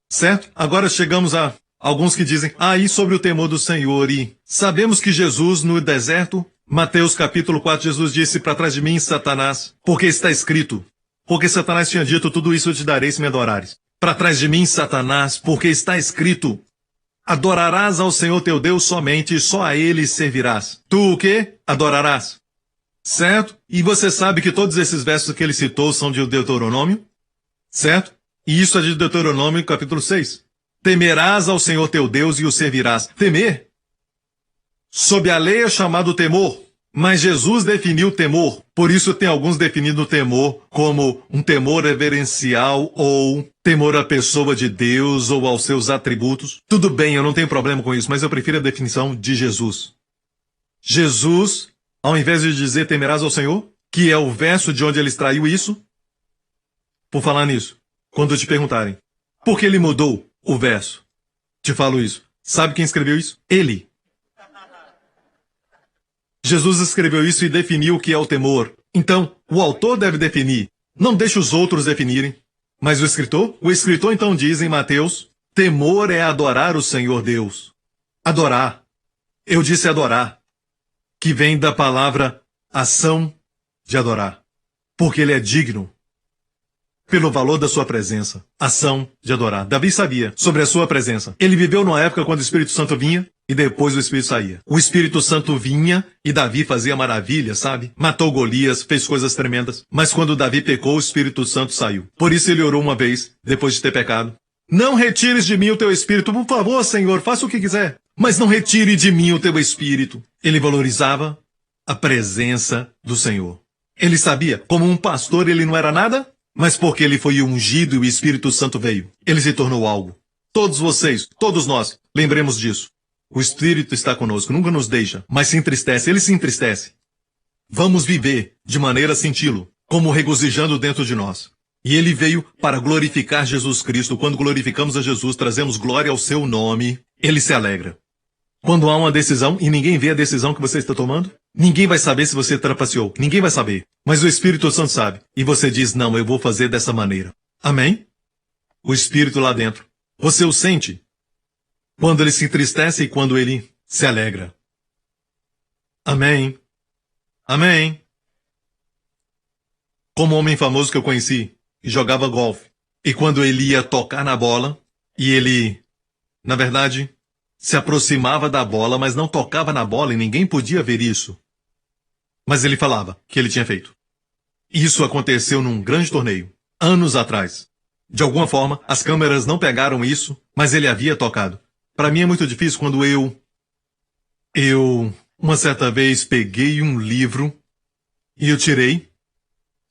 certo? Agora chegamos a alguns que dizem, e sobre o temor do Senhor, e sabemos que Jesus no deserto, Mateus capítulo 4, Jesus disse, para trás de mim, Satanás, porque está escrito, porque Satanás tinha dito, tudo isso eu te darei se me adorares. Para trás de mim, Satanás, porque está escrito, adorarás ao Senhor teu Deus somente, e só a Ele servirás. Tu o quê? Adorarás. Certo? E você sabe que todos esses versos que ele citou são de Deuteronômio? Certo? E isso é de Deuteronômio, capítulo 6. Temerás ao Senhor teu Deus e o servirás. Temer? Sob a lei é chamado temor, mas Jesus definiu temor. Por isso tem alguns definindo o temor como um temor reverencial ou temor à pessoa de Deus ou aos seus atributos. Tudo bem, eu não tenho problema com isso, mas eu prefiro a definição de Jesus. Jesus, ao invés de dizer temerás ao Senhor, que é o verso de onde ele extraiu isso, por falar nisso, quando te perguntarem, por que ele mudou o verso? Te falo isso. Sabe quem escreveu isso? Ele. Jesus escreveu isso e definiu o que é o temor. Então, o autor deve definir. Não deixe os outros definirem. Mas o escritor então diz em Mateus, temor é adorar o Senhor Deus. Adorar. Eu disse adorar, que vem da palavra ação de adorar. Porque ele é digno. Pelo valor da sua presença. Ação de adorar. Davi sabia sobre a sua presença. Ele viveu numa época quando o Espírito Santo vinha e depois o Espírito saía. O Espírito Santo vinha e Davi fazia maravilhas, sabe? Matou Golias, fez coisas tremendas. Mas quando Davi pecou, o Espírito Santo saiu. Por isso ele orou uma vez, depois de ter pecado. Não retires de mim o teu Espírito. Por favor, Senhor, faça o que quiser. Mas não retire de mim o teu Espírito. Ele valorizava a presença do Senhor. Ele sabia, como um pastor ele não era nada, mas porque ele foi ungido e o Espírito Santo veio, ele se tornou algo. Todos vocês, todos nós, lembremos disso. O Espírito está conosco, nunca nos deixa, mas se entristece, ele se entristece. Vamos viver de maneira a senti-lo, como regozijando dentro de nós. E ele veio para glorificar Jesus Cristo. Quando glorificamos a Jesus, trazemos glória ao seu nome, ele se alegra. Quando há uma decisão e ninguém vê a decisão que você está tomando, ninguém vai saber se você trapaceou. Ninguém vai saber. Mas o Espírito Santo sabe. E você diz, não, eu vou fazer dessa maneira. Amém? O Espírito lá dentro. Você o sente quando ele se entristece e quando ele se alegra. Amém? Amém? Como um homem famoso que eu conheci, que jogava golfe. E quando ele ia tocar na bola, e ele, na verdade, se aproximava da bola, mas não tocava na bola e ninguém podia ver isso. Mas ele falava que ele tinha feito. Isso aconteceu num grande torneio, anos atrás. De alguma forma, as câmeras não pegaram isso, mas ele havia tocado. Para mim é muito difícil quando uma certa vez peguei um livro e eu tirei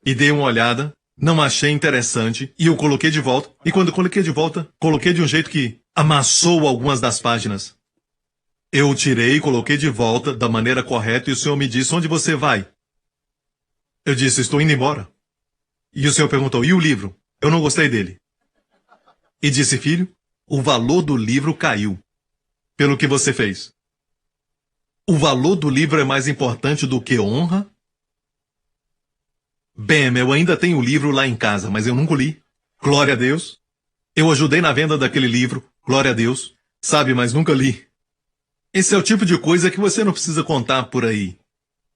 e dei uma olhada, não achei interessante e eu coloquei de volta. E quando eu coloquei de volta, coloquei de um jeito que amassou algumas das páginas. Eu tirei e coloquei de volta da maneira correta e o senhor me disse, onde você vai? Eu disse, estou indo embora. E o senhor perguntou, e o livro? Eu não gostei dele. E disse, filho, o valor do livro caiu. Pelo que você fez. O valor do livro é mais importante do que honra? Bem, eu ainda tenho o livro lá em casa, mas eu nunca li. Glória a Deus. Eu ajudei na venda daquele livro, glória a Deus. Sabe, mas nunca li. Esse é o tipo de coisa que você não precisa contar por aí.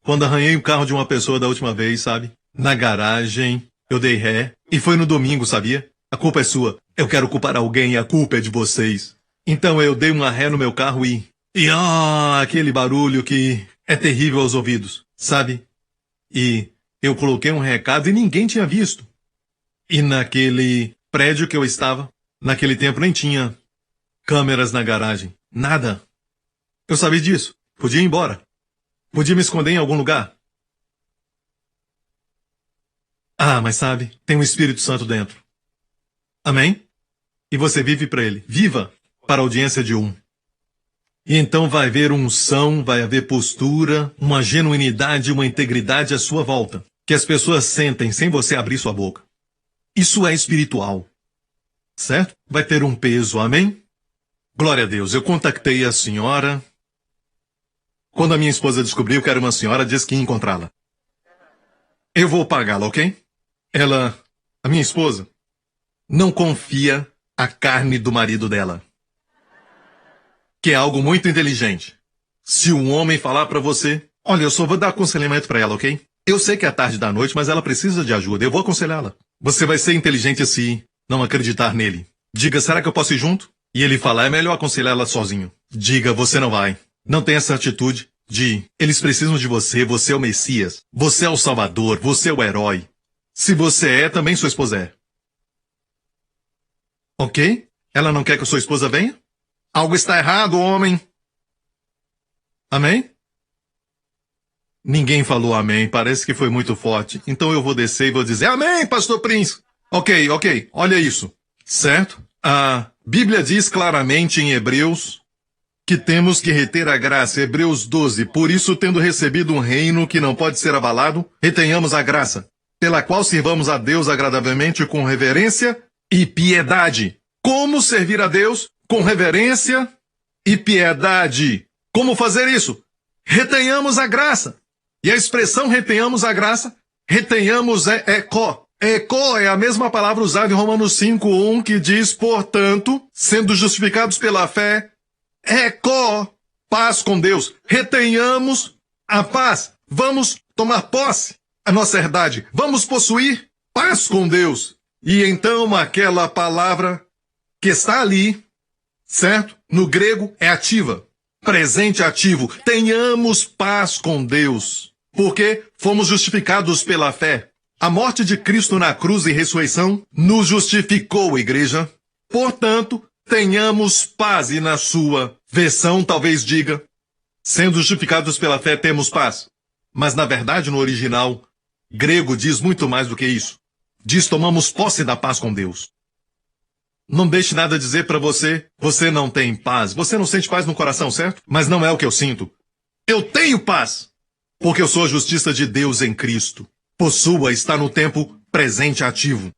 Quando arranhei o carro de uma pessoa da última vez, sabe? Na garagem, eu dei ré. E foi no domingo, sabia? A culpa é sua. Eu quero culpar alguém e a culpa é de vocês. Então eu dei uma ré no meu carro e aquele barulho que é terrível aos ouvidos, sabe? E eu coloquei um recado e ninguém tinha visto. E naquele prédio que eu estava, naquele tempo nem tinha câmeras na garagem. Nada. Eu sabia disso. Podia ir embora. Podia me esconder em algum lugar. Ah, mas sabe, tem um Espírito Santo dentro. Amém? E você vive para ele. Viva para a audiência de um. E então vai haver unção, vai haver postura, uma genuinidade, uma integridade à sua volta. Que as pessoas sentem sem você abrir sua boca. Isso é espiritual. Certo? Vai ter um peso, amém? Glória a Deus. Eu contactei a senhora. Quando a minha esposa descobriu que era uma senhora, disse que ia encontrá-la. Eu vou pagá-la, ok? Ela, a minha esposa, não confia a carne do marido dela. Que é algo muito inteligente. Se um homem falar pra você, olha, eu só vou dar aconselhamento pra ela, ok? Eu sei que é tarde da noite, mas ela precisa de ajuda. Eu vou aconselhá-la. Você vai ser inteligente se não acreditar nele. Diga, será que eu posso ir junto? E ele falar, é melhor aconselhá-la sozinho. Diga, você não vai. Não tem essa atitude de, eles precisam de você, você é o Messias. Você é o Salvador, você é o herói. Se você é, também sua esposa é. Ok? Ela não quer que a sua esposa venha? Algo está errado, homem. Amém? Ninguém falou amém, parece que foi muito forte. Então eu vou descer e vou dizer, amém, pastor Prince. Ok, olha isso. Certo? A Bíblia diz claramente em Hebreus que temos que reter a graça. Hebreus 12. Por isso, tendo recebido um reino que não pode ser abalado, retenhamos a graça, pela qual sirvamos a Deus agradavelmente com reverência e piedade. Como servir a Deus? Com reverência e piedade. Como fazer isso? Retenhamos a graça. E a expressão retenhamos a graça, retenhamos Eco é a mesma palavra usada em Romanos 5:1 que diz, portanto, sendo justificados pela fé, eco, paz com Deus. Retenhamos a paz. Vamos tomar posse a nossa herdade. Vamos possuir paz com Deus. E então aquela palavra que está ali, certo? No grego é ativa. Presente ativo. Tenhamos paz com Deus. Porque fomos justificados pela fé. A morte de Cristo na cruz e ressurreição nos justificou, igreja. Portanto, tenhamos paz. E na sua versão talvez diga, sendo justificados pela fé temos paz. Mas na verdade no original grego diz muito mais do que isso. Diz tomamos posse da paz com Deus. Não deixe nada dizer para você, você não tem paz. Você não sente paz no coração, certo? Mas não é o que eu sinto. Eu tenho paz, porque eu sou a justiça de Deus em Cristo. Possua está no tempo presente ativo.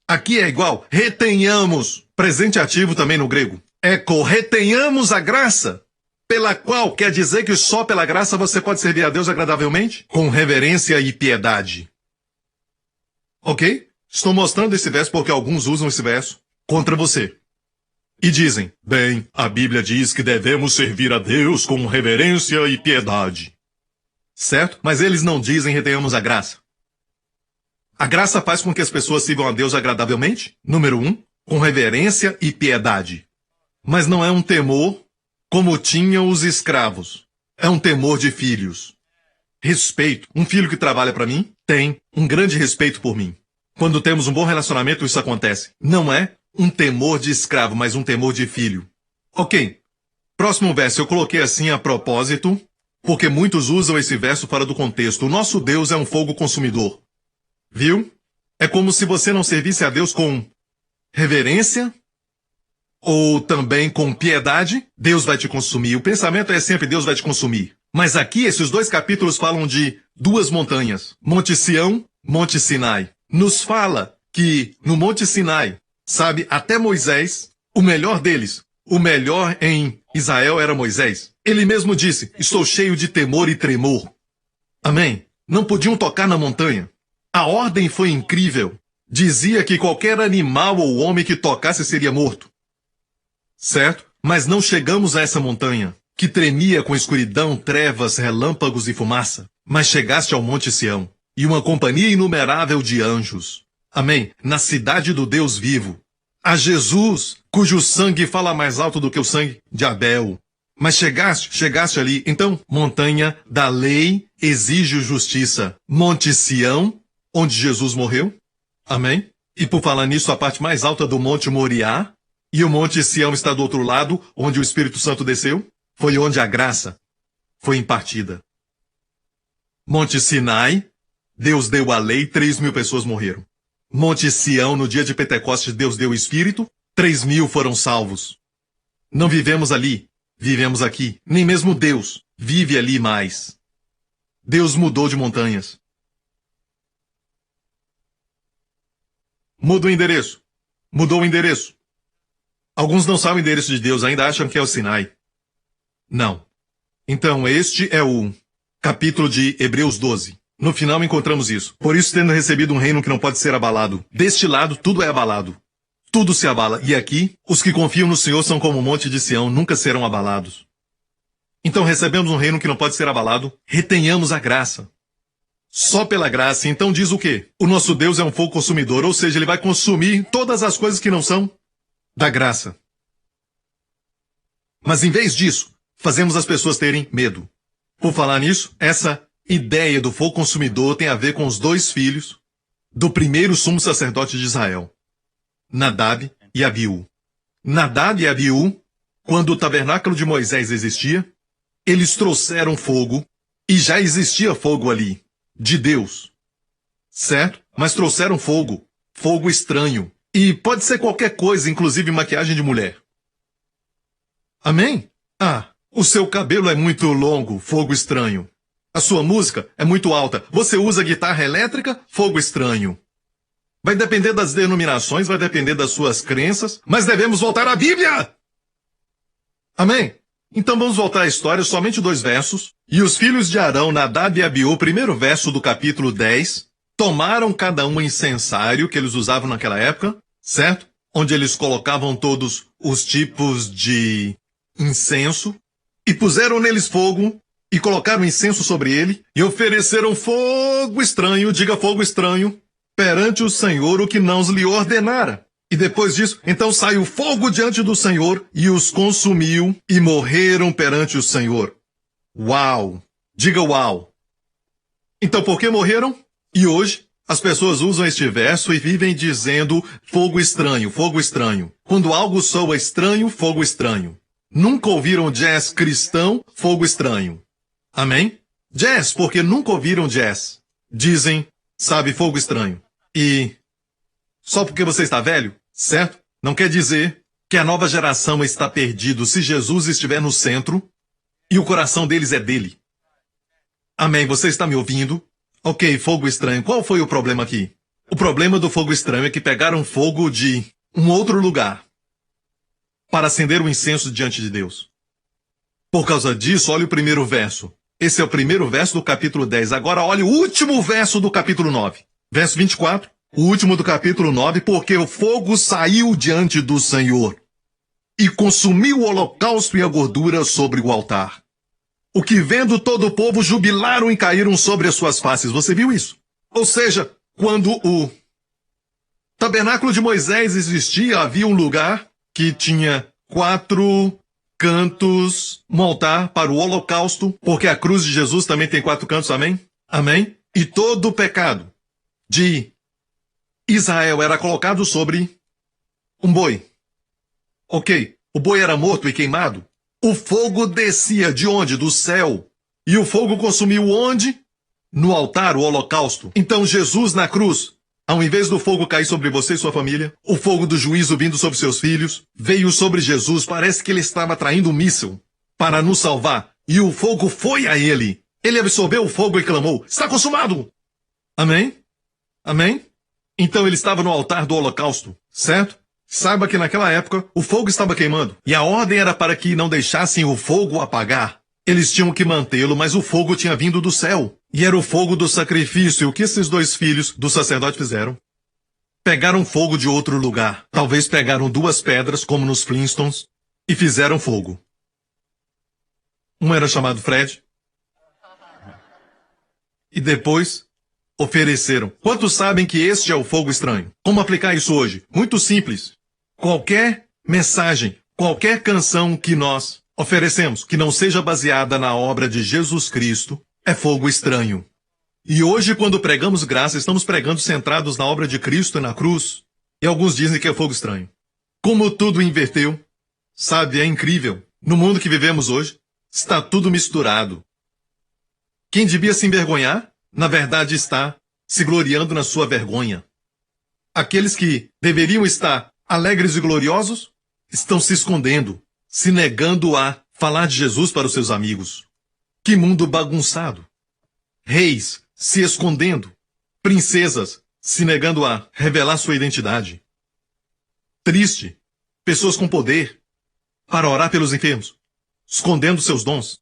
Aqui é igual, retenhamos. Presente ativo também no grego. Eco, retenhamos a graça, pela qual quer dizer que só pela graça você pode servir a Deus agradavelmente? Com reverência e piedade. Ok? Estou mostrando esse verso porque alguns usam esse verso contra você. E dizem, bem, a Bíblia diz que devemos servir a Deus com reverência e piedade. Certo? Mas eles não dizem retenhamos a graça. A graça faz com que as pessoas sirvam a Deus agradavelmente? Número 1, com reverência e piedade. Mas não é um temor como tinham os escravos. É um temor de filhos. Respeito. Um filho que trabalha para mim tem um grande respeito por mim. Quando temos um bom relacionamento, isso acontece. Não é um temor de escravo, mas um temor de filho. Ok. Próximo verso. Eu coloquei assim a propósito, porque muitos usam esse verso fora do contexto. O nosso Deus é um fogo consumidor. Viu? É como se você não servisse a Deus com reverência ou também com piedade. Deus vai te consumir. O pensamento é sempre Deus vai te consumir. Mas aqui esses dois capítulos falam de duas montanhas. Monte Sião, Monte Sinai. Nos fala que no Monte Sinai, sabe, até Moisés, o melhor deles, o melhor em Israel era Moisés. Ele mesmo disse, estou cheio de temor e tremor. Amém? Não podiam tocar na montanha. A ordem foi incrível. Dizia que qualquer animal ou homem que tocasse seria morto. Certo? Mas não chegamos a essa montanha, que tremia com escuridão, trevas, relâmpagos e fumaça. Mas chegaste ao Monte Sião, e uma companhia inumerável de anjos. Amém? Na cidade do Deus vivo. A Jesus, cujo sangue fala mais alto do que o sangue de Abel. Mas chegaste ali. Então, montanha da lei exige justiça. Monte Sião, onde Jesus morreu. Amém? E por falar nisso, a parte mais alta do Monte Moriá, e o Monte Sião está do outro lado, onde o Espírito Santo desceu, foi onde a graça foi impartida. Monte Sinai, Deus deu a lei, 3.000 pessoas morreram. Monte Sião, no dia de Pentecostes, Deus deu o Espírito, 3.000 foram salvos. Não vivemos ali, vivemos aqui. Nem mesmo Deus vive ali mais. Deus mudou de montanhas. Mudou o endereço. Mudou o endereço. Alguns não sabem o endereço de Deus, ainda acham que é o Sinai. Não. Então, este é o capítulo de Hebreus 12. No final encontramos isso. Por isso, tendo recebido um reino que não pode ser abalado. Deste lado, tudo é abalado. Tudo se abala. E aqui, os que confiam no Senhor são como o monte de Sião, nunca serão abalados. Então, recebemos um reino que não pode ser abalado. Retenhamos a graça. Só pela graça. Então diz o quê? O nosso Deus é um fogo consumidor, ou seja, ele vai consumir todas as coisas que não são da graça. Mas em vez disso, fazemos as pessoas terem medo. Por falar nisso, essa ideia do fogo consumidor tem a ver com os dois filhos do primeiro sumo sacerdote de Israel, Nadab e Abiú. Nadab e Abiú, quando o tabernáculo de Moisés existia, eles trouxeram fogo, e já existia fogo ali, de Deus, certo? Mas trouxeram fogo, fogo estranho, e pode ser qualquer coisa, inclusive maquiagem de mulher. Amém? Ah, o seu cabelo é muito longo, fogo estranho. A sua música é muito alta. Você usa guitarra elétrica, fogo estranho. Vai depender das denominações, vai depender das suas crenças, mas devemos voltar à Bíblia! Amém? Então vamos voltar à história, somente 2 versos. E os filhos de Arão, Nadab e Abiú, primeiro verso do capítulo 10, tomaram cada um incensário que eles usavam naquela época, certo? Onde eles colocavam todos os tipos de incenso, e puseram neles fogo, e colocaram incenso sobre ele, e ofereceram fogo estranho, diga fogo estranho, perante o Senhor, o que não lhe ordenara. E depois disso, então saiu fogo diante do Senhor, e os consumiu, e morreram perante o Senhor. Uau! Diga uau! Então por que morreram? E hoje, as pessoas usam este verso e vivem dizendo fogo estranho, fogo estranho. Quando algo soa estranho, fogo estranho. Nunca ouviram jazz cristão, fogo estranho. Amém? Jazz, porque nunca ouviram jazz. Dizem, sabe, fogo estranho. E só porque você está velho, certo? Não quer dizer que a nova geração está perdida se Jesus estiver no centro e o coração deles é dele. Amém, você está me ouvindo? Ok, fogo estranho. Qual foi o problema aqui? O problema do fogo estranho é que pegaram fogo de um outro lugar para acender o incenso diante de Deus. Por causa disso, olha o primeiro verso. Esse é o primeiro verso do capítulo 10. Agora olha o último verso do capítulo 9. Verso 24. O último do capítulo 9. Porque o fogo saiu diante do Senhor e consumiu o holocausto e a gordura sobre o altar. O que vendo todo o povo jubilaram e caíram sobre as suas faces. Você viu isso? Ou seja, quando o tabernáculo de Moisés existia, havia um lugar que tinha 4 cantos, um altar para o holocausto, porque a cruz de Jesus também tem 4 cantos, amém? Amém? E todo o pecado de Israel era colocado sobre um boi. Ok, o boi era morto e queimado. O fogo descia de onde? Do céu. E o fogo consumiu onde? No altar, o holocausto. Então Jesus na cruz, ao invés do fogo cair sobre você e sua família, o fogo do juízo vindo sobre seus filhos, veio sobre Jesus. Parece que ele estava traindo um míssil para nos salvar. E o fogo foi a ele. Ele absorveu o fogo e clamou, está consumado! Amém? Amém? Então ele estava no altar do holocausto, certo? Saiba que naquela época o fogo estava queimando. E a ordem era para que não deixassem o fogo apagar. Eles tinham que mantê-lo, mas o fogo tinha vindo do céu. E era o fogo do sacrifício. O que esses 2 filhos do sacerdote fizeram? Pegaram fogo de outro lugar. Talvez pegaram 2 pedras, como nos Flintstones, e fizeram fogo. Um era chamado Fred. E depois ofereceram. Quantos sabem que este é o fogo estranho? Como aplicar isso hoje? Muito simples. Qualquer mensagem, qualquer canção que nós oferecemos, que não seja baseada na obra de Jesus Cristo, é fogo estranho. E hoje, quando pregamos graça, estamos pregando centrados na obra de Cristo e na cruz. E alguns dizem que é fogo estranho. Como tudo inverteu. Sabe, é incrível. No mundo que vivemos hoje, está tudo misturado. Quem devia se envergonhar, na verdade está se gloriando na sua vergonha. Aqueles que deveriam estar alegres e gloriosos, estão se escondendo, se negando a falar de Jesus para os seus amigos. Que mundo bagunçado! Reis se escondendo, princesas se negando a revelar sua identidade. Triste, pessoas com poder para orar pelos enfermos, escondendo seus dons.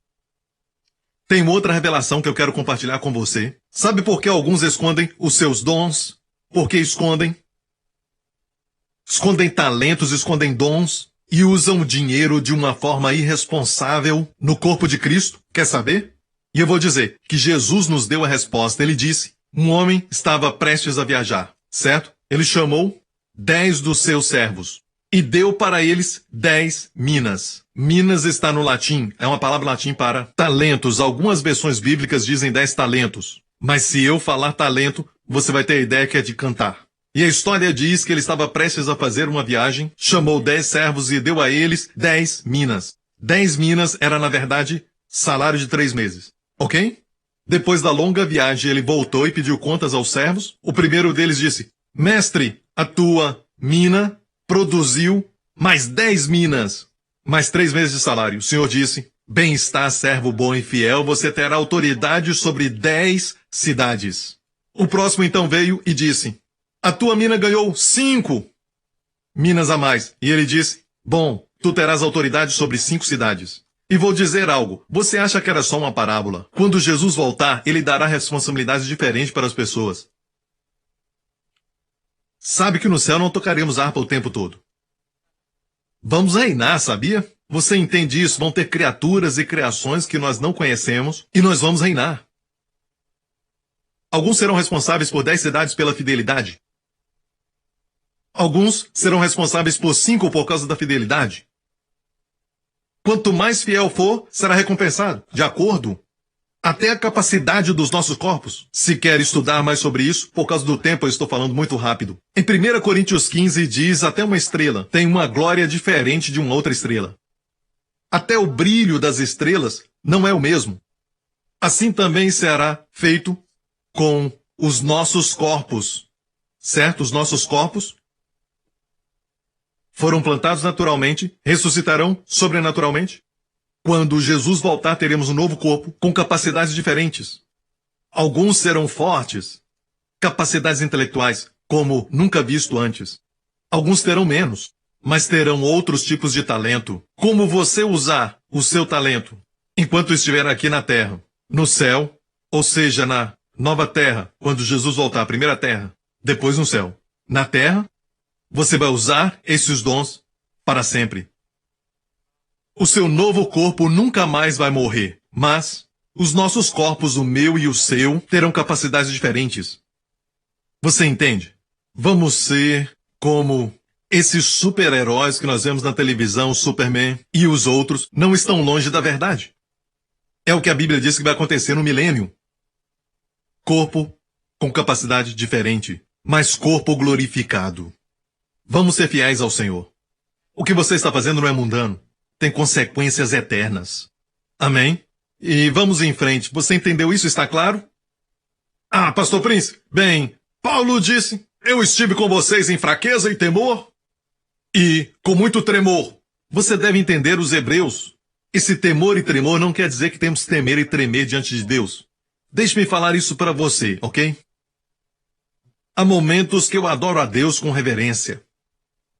Tem outra revelação que eu quero compartilhar com você. Sabe por que alguns escondem os seus dons? Por que escondem? Escondem talentos, escondem dons e usam o dinheiro de uma forma irresponsável no corpo de Cristo. Quer saber? E eu vou dizer que Jesus nos deu a resposta. Ele disse, um homem estava prestes a viajar, certo? Ele chamou 10 dos seus servos e deu para eles 10 minas. Minas está no latim, é uma palavra latim para talentos. Algumas versões bíblicas dizem 10 talentos. Mas se eu falar talento, você vai ter a ideia que é de cantar. E a história diz que ele estava prestes a fazer uma viagem, chamou 10 servos e deu a eles 10 minas. 10 minas era, na verdade, salário de 3 meses. Ok? Depois da longa viagem, ele voltou e pediu contas aos servos. O primeiro deles disse, mestre, a tua mina produziu mais 10 minas, mais 3 meses de salário. O senhor disse, bem está, servo bom e fiel, você terá autoridade sobre 10 cidades. O próximo então veio e disse, a tua mina ganhou 5 minas a mais. E ele disse, bom, tu terás autoridade sobre 5 cidades. E vou dizer algo, você acha que era só uma parábola? Quando Jesus voltar, ele dará responsabilidades diferentes para as pessoas. sabe que no céu não tocaremos harpa o tempo todo. Vamos reinar, sabia? Você entende isso? Vão ter criaturas e criações que nós não conhecemos e nós vamos reinar. Alguns serão responsáveis por 10 cidades pela fidelidade. Alguns serão responsáveis por 5 por causa da fidelidade. Quanto mais fiel for, será recompensado, de acordo até a capacidade dos nossos corpos. Se quer estudar mais sobre isso, por causa do tempo eu estou falando muito rápido. Em 1 Coríntios 15 diz, até uma estrela tem uma glória diferente de uma outra estrela. Até o brilho das estrelas não é o mesmo. Assim também será feito com os nossos corpos. Certo? Os nossos corpos foram plantados naturalmente, ressuscitarão sobrenaturalmente. Quando Jesus voltar, teremos um novo corpo com capacidades diferentes. Alguns serão fortes, capacidades intelectuais, como nunca visto antes. Alguns terão menos, mas terão outros tipos de talento. Como você usar o seu talento enquanto estiver aqui na terra, no céu, ou seja, na nova terra, quando Jesus voltar à primeira terra, depois no céu. Na terra, você vai usar esses dons para sempre. O seu novo corpo nunca mais vai morrer, mas os nossos corpos, o meu e o seu, terão capacidades diferentes. Você entende? Vamos ser como esses super-heróis que nós vemos na televisão, Superman e os outros, não estão longe da verdade. É o que a Bíblia diz que vai acontecer no milênio. Corpo com capacidade diferente, mas corpo glorificado. Vamos ser fiéis ao Senhor. O que você está fazendo não é mundano. Tem consequências eternas. Amém? E vamos em frente. Você entendeu isso? Está claro? Ah, Pastor Prince, bem, Paulo disse, eu estive com vocês em fraqueza e temor e com muito tremor. Você deve entender os hebreus. Esse temor e tremor não quer dizer que temos que temer e tremer diante de Deus. Deixe-me falar isso para você, ok? Há momentos que eu adoro a Deus com reverência.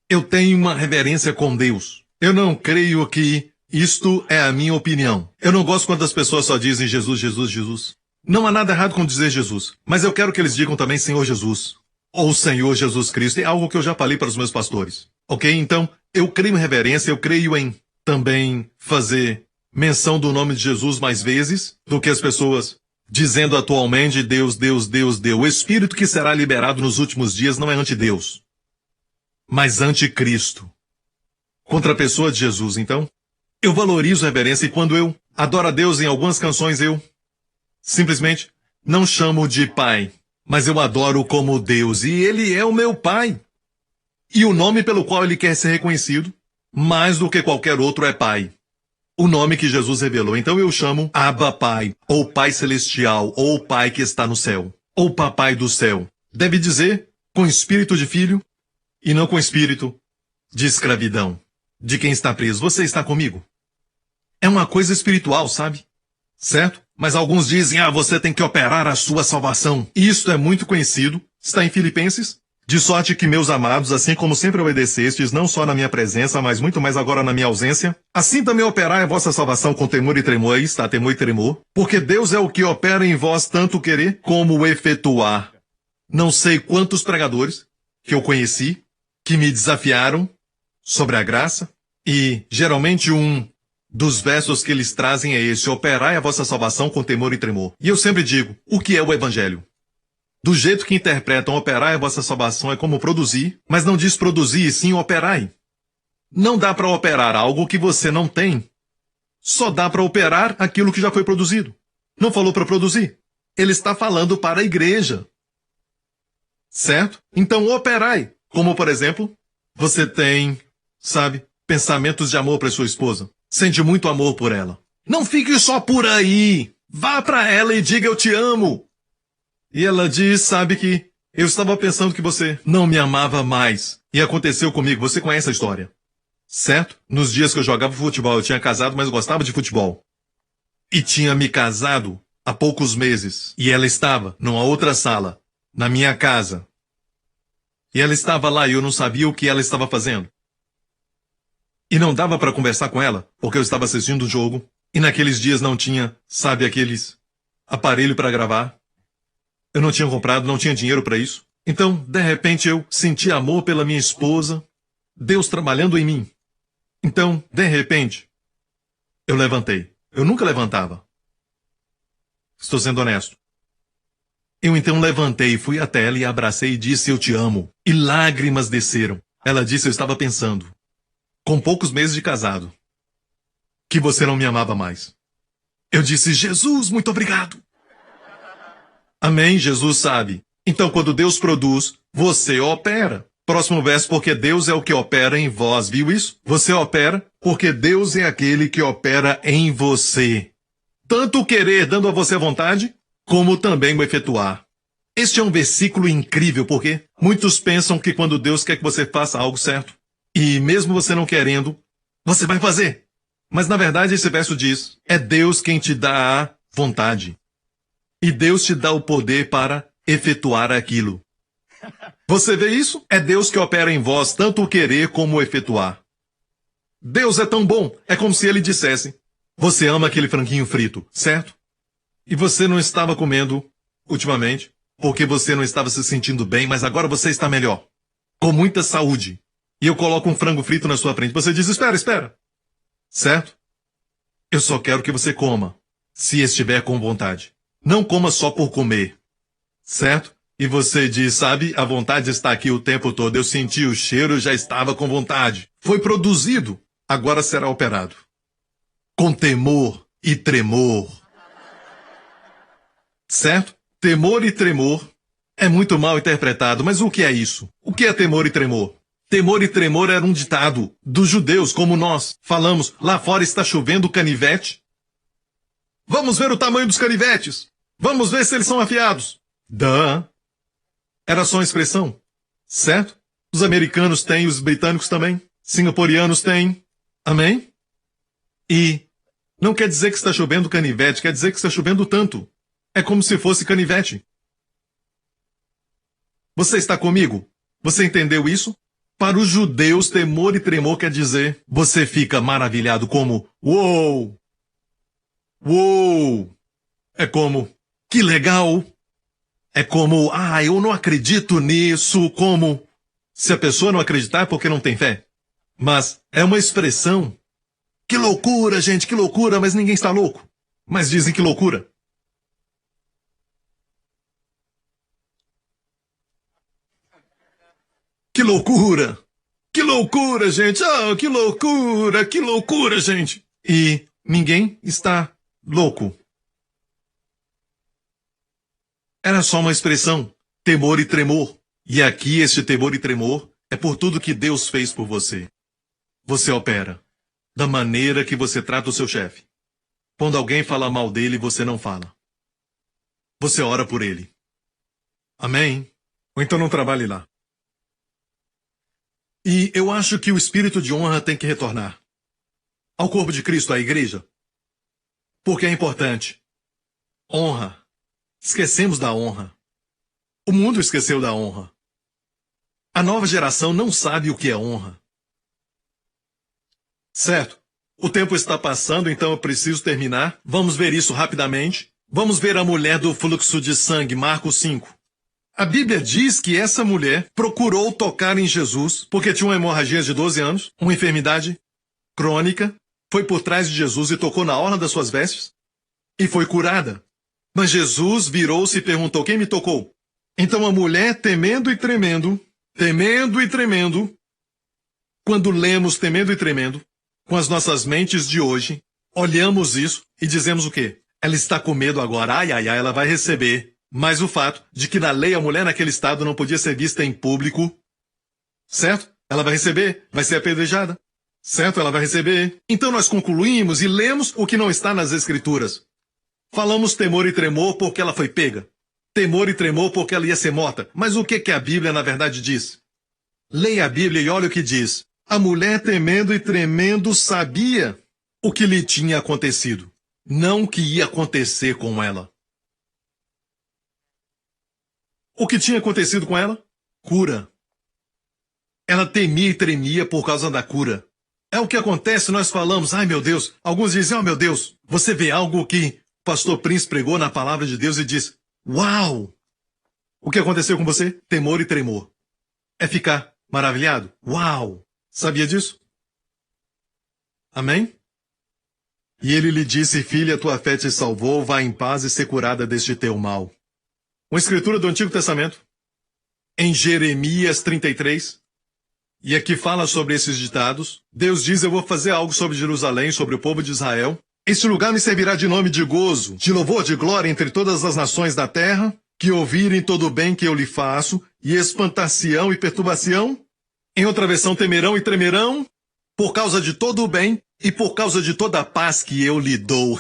Eu tenho uma reverência com Deus. Eu não creio que isto é a minha opinião. Eu não gosto quando as pessoas só dizem Jesus, Jesus, Jesus. Não há nada errado com dizer Jesus, mas eu quero que eles digam também Senhor Jesus. Ou Senhor Jesus Cristo. É algo que eu já falei para os meus pastores. Ok? Então, eu creio em reverência, eu creio em também fazer menção do nome de Jesus mais vezes do que as pessoas dizendo atualmente Deus, Deus, Deus, Deus. O Espírito que será liberado nos últimos dias não é anti-Deus, mas anti-Cristo. Contra a pessoa de Jesus, então. Eu valorizo a reverência e quando eu adoro a Deus em algumas canções, eu simplesmente não chamo de Pai, mas eu adoro como Deus e Ele é o meu Pai. E o nome pelo qual Ele quer ser reconhecido, mais do que qualquer outro, é Pai. O nome que Jesus revelou. Então eu chamo Abba Pai, ou Pai Celestial, ou Pai que está no céu, ou Papai do céu. Deve dizer com espírito de filho e não com espírito de escravidão. De quem está preso. Você está comigo? É uma coisa espiritual, sabe? Certo? Mas alguns dizem, você tem que operar a sua salvação. Isto é muito conhecido. Está em Filipenses. De sorte que, meus amados, assim como sempre obedecestes, não só na minha presença, mas muito mais agora na minha ausência, assim também operai a vossa salvação com temor e tremor. Aí está, temor e tremor. Porque Deus é o que opera em vós tanto o querer como o efetuar. Não sei quantos pregadores que eu conheci, que me desafiaram sobre a graça, e geralmente um dos versos que eles trazem é esse, operai a vossa salvação com temor e tremor. E eu sempre digo, o que é o Evangelho? Do jeito que interpretam operai a vossa salvação é como produzir, mas não diz produzir, e sim operai. Não dá para operar algo que você não tem. Só dá para operar aquilo que já foi produzido. Não falou para produzir. Ele está falando para a igreja. Certo? Então operai. Como, por exemplo, você tem, sabe, pensamentos de amor para sua esposa. Sente muito amor por ela. Não fique só por aí. Vá para ela e diga eu te amo. E ela diz, sabe que eu estava pensando que você não me amava mais. E aconteceu comigo, você conhece a história. Certo? Nos dias que eu jogava futebol, eu tinha casado, mas gostava de futebol. E tinha me casado há poucos meses. E ela estava numa outra sala, na minha casa. E ela estava lá e eu não sabia o que ela estava fazendo. E não dava para conversar com ela, porque eu estava assistindo o jogo. E naqueles dias não tinha, sabe, aqueles aparelho para gravar. Eu não tinha comprado, não tinha dinheiro para isso. Então, de repente, eu senti amor pela minha esposa, Deus trabalhando em mim. Então, de repente, eu levantei. Eu nunca levantava. Estou sendo honesto. Eu então levantei, fui até ela e abracei e disse: eu te amo. E lágrimas desceram. Ela disse: eu estava pensando, com poucos meses de casado, que você não me amava mais. Eu disse: Jesus, muito obrigado. Amém, Jesus sabe. Então, quando Deus produz, você opera. Próximo verso: porque Deus é o que opera em vós. Viu isso? Você opera porque Deus é aquele que opera em você. Tanto o querer dando a você a vontade, como também o efetuar. Este é um versículo incrível, porque muitos pensam que quando Deus quer que você faça algo certo, e mesmo você não querendo, você vai fazer. Mas na verdade esse verso diz: é Deus quem te dá a vontade. E Deus te dá o poder para efetuar aquilo. Você vê isso? É Deus que opera em vós tanto o querer como o efetuar. Deus é tão bom, é como se ele dissesse: você ama aquele franguinho frito, certo? E você não estava comendo ultimamente, porque você não estava se sentindo bem, mas agora você está melhor, com muita saúde. E eu coloco um frango frito na sua frente. Você diz: espera, espera. Certo? Eu só quero que você coma, se estiver com vontade. Não coma só por comer. Certo? E você diz: sabe, a vontade está aqui o tempo todo. Eu senti o cheiro, já estava com vontade. Foi produzido, agora será operado. Com temor e tremor. Certo? Temor e tremor é muito mal interpretado, mas o que é isso? O que é temor e tremor? Temor e tremor era um ditado dos judeus, como nós falamos: lá fora está chovendo canivete. Vamos ver o tamanho dos canivetes. Vamos ver se eles são afiados. Era só uma expressão, certo? Os americanos têm, os britânicos também, singapurianos têm. Amém? E não quer dizer que está chovendo canivete, quer dizer que está chovendo tanto. É como se fosse canivete. Você está comigo? Você entendeu isso? Para os judeus, temor e tremor quer dizer: você fica maravilhado, como uou! Uou! É como: que legal! É como: eu não acredito nisso, como se a pessoa não acreditar é porque não tem fé. Mas é uma expressão: que loucura, gente, que loucura, mas ninguém está louco. Mas dizem que loucura. Que loucura! Que loucura, gente! Que loucura, gente! E ninguém está louco. Era só uma expressão: temor e tremor. E aqui este temor e tremor é por tudo que Deus fez por você. Você opera da maneira que você trata o seu chefe. Quando alguém fala mal dele, você não fala. Você ora por ele. Amém? Ou então não trabalhe lá. E eu acho que o espírito de honra tem que retornar ao corpo de Cristo, à igreja. Porque é importante. Honra. Esquecemos da honra. O mundo esqueceu da honra. A nova geração não sabe o que é honra. Certo? O tempo está passando, então eu preciso terminar. Vamos ver isso rapidamente. Vamos ver a mulher do fluxo de sangue, Marcos 5. A Bíblia diz que essa mulher procurou tocar em Jesus porque tinha uma hemorragia de 12 anos, uma enfermidade crônica, foi por trás de Jesus e tocou na orla das suas vestes e foi curada. Mas Jesus virou-se e perguntou: quem me tocou? Então a mulher, temendo e tremendo, quando lemos temendo e tremendo, com as nossas mentes de hoje, olhamos isso e dizemos o quê? Ela está com medo agora, ela vai receber. Mas o fato de que na lei a mulher naquele estado não podia ser vista em público, certo? Ela vai receber, vai ser apedrejada, certo? Ela vai receber. Então nós concluímos e lemos o que não está nas Escrituras. Falamos temor e tremor porque ela foi pega. Temor e tremor porque ela ia ser morta. Mas o que a Bíblia na verdade diz? Leia a Bíblia e olha o que diz. A mulher, temendo e tremendo, sabia o que lhe tinha acontecido, não o que ia acontecer com ela. O que tinha acontecido com ela? Cura. Ela temia e tremia por causa da cura. É o que acontece, nós falamos: ai meu Deus. Alguns dizem: oh meu Deus. Você vê algo que o pastor Prince pregou na palavra de Deus e diz: uau! O que aconteceu com você? Temor e tremor. É ficar maravilhado? Uau! Sabia disso? Amém? E ele lhe disse, filha, tua fé te salvou, vá em paz e ser curada deste teu mal. Uma escritura do Antigo Testamento, em Jeremias 33, e aqui fala sobre esses ditados. Deus diz, eu vou fazer algo sobre Jerusalém, sobre o povo de Israel. Este lugar me servirá de nome de gozo, de louvor, de glória entre todas as nações da terra, que ouvirem todo o bem que eu lhe faço, e espantar-se-ão e perturbar-se-ão. Em outra versão, temerão e tremerão, por causa de todo o bem e por causa de toda a paz que eu lhe dou.